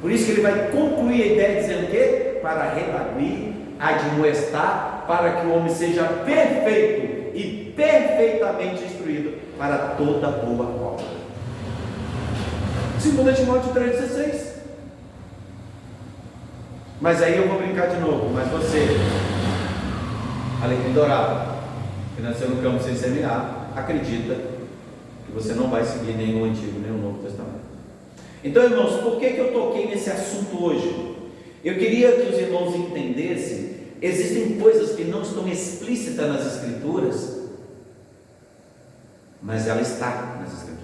Por isso que ele vai concluir a ideia dizendo o quê? Para redarguir, admoestar, para que o homem seja perfeito e perfeitamente instruído para toda boa obra. 2 Timóteo 3,16. Mas aí eu vou brincar de novo. Mas você, alecrim dourado, que nasceu no campo sem semear, acredita que você não vai seguir nem o Antigo nem o Novo Testamento. Então, irmãos, por que eu toquei nesse assunto hoje? Eu queria que os irmãos entendessem, existem coisas que não estão explícitas nas Escrituras, mas ela está nas Escrituras.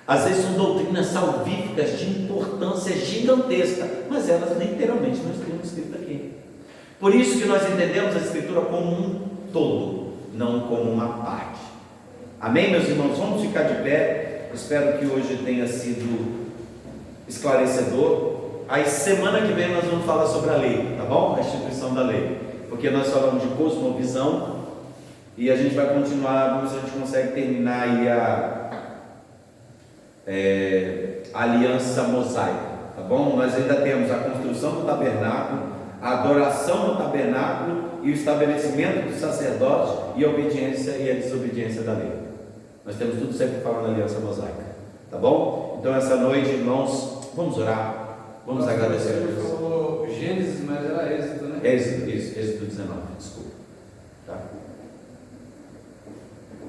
Às vezes são doutrinas salvíficas de importância gigantesca, mas elas literalmente não estão escritas aqui. Por isso que nós entendemos a Escritura como um todo, não como uma parte. Amém, meus irmãos? Vamos ficar de pé. Espero que hoje tenha sido esclarecedor. Aí semana que vem nós vamos falar sobre a lei, tá bom? A instituição da lei, porque nós falamos de cosmovisão e a gente vai continuar, vamos ver se a gente consegue terminar aí a aliança mosaica, tá bom? Nós ainda temos a construção do tabernáculo, a adoração no tabernáculo e o estabelecimento do sacerdote e a obediência e a desobediência da lei. Nós temos tudo sempre falando da aliança mosaica, tá bom? Então essa noite, irmãos, vamos orar, vamos agradecer a Deus.
Você falou Gênesis, mas era Êxodo, né?
Êxodo 19, desculpa. Tá?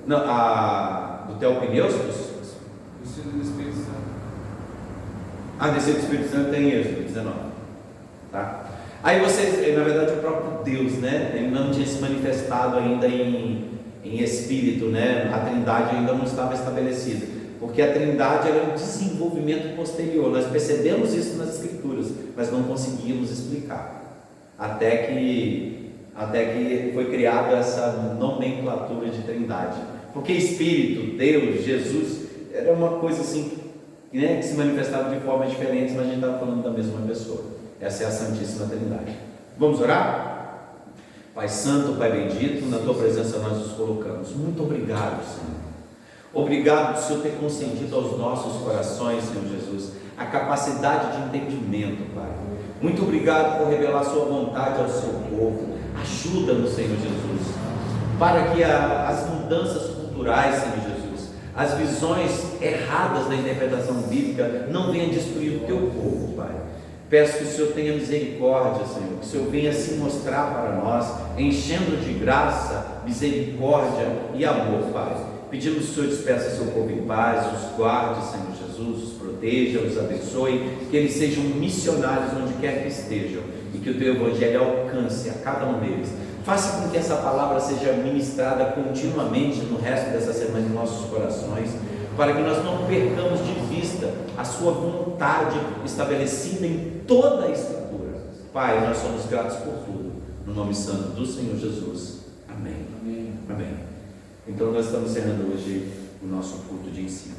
Não, do Theopneustos?
Descido do Espírito Santo.
Descido do Espírito Santo tem Êxodo 19, tá? Aí vocês, na verdade, o próprio Deus, ele não tinha se manifestado ainda em espírito, a Trindade ainda não estava estabelecida, porque a Trindade era um desenvolvimento posterior. Nós percebemos isso nas Escrituras, mas não conseguíamos explicar, até que foi criada essa nomenclatura de Trindade, porque Espírito, Deus, Jesus, era uma coisa assim, né, que se manifestava de formas diferentes, mas a gente estava falando da mesma pessoa. Essa é a Santíssima Trindade. Vamos orar? Pai Santo, Pai Bendito, na Tua presença nós nos colocamos. Muito obrigado, Senhor. Obrigado por Senhor ter concedido aos nossos corações, Senhor Jesus, a capacidade de entendimento, Pai. Muito obrigado por revelar a Sua vontade ao Seu povo. Ajuda-nos, Senhor Jesus, para que as mudanças culturais, Senhor Jesus, as visões erradas da interpretação bíblica não venham destruir o Teu povo, Pai. Peço que o Senhor tenha misericórdia, Senhor, que o Senhor venha se mostrar para nós, enchendo de graça, misericórdia e amor, Pai. Pedimos que o Senhor despeça seu povo em paz, os guarde, Senhor Jesus, os proteja, os abençoe, que eles sejam missionários onde quer que estejam, e que o Teu Evangelho alcance a cada um deles. Faça com que essa palavra seja ministrada continuamente no resto dessa semana em nossos corações, para que nós não percamos de vista a Sua vontade estabelecida em toda a Escritura. Pai, nós somos gratos por tudo, no nome santo do Senhor Jesus. Amém.
Amém.
Amém. Então nós estamos encerrando hoje o nosso culto de ensino.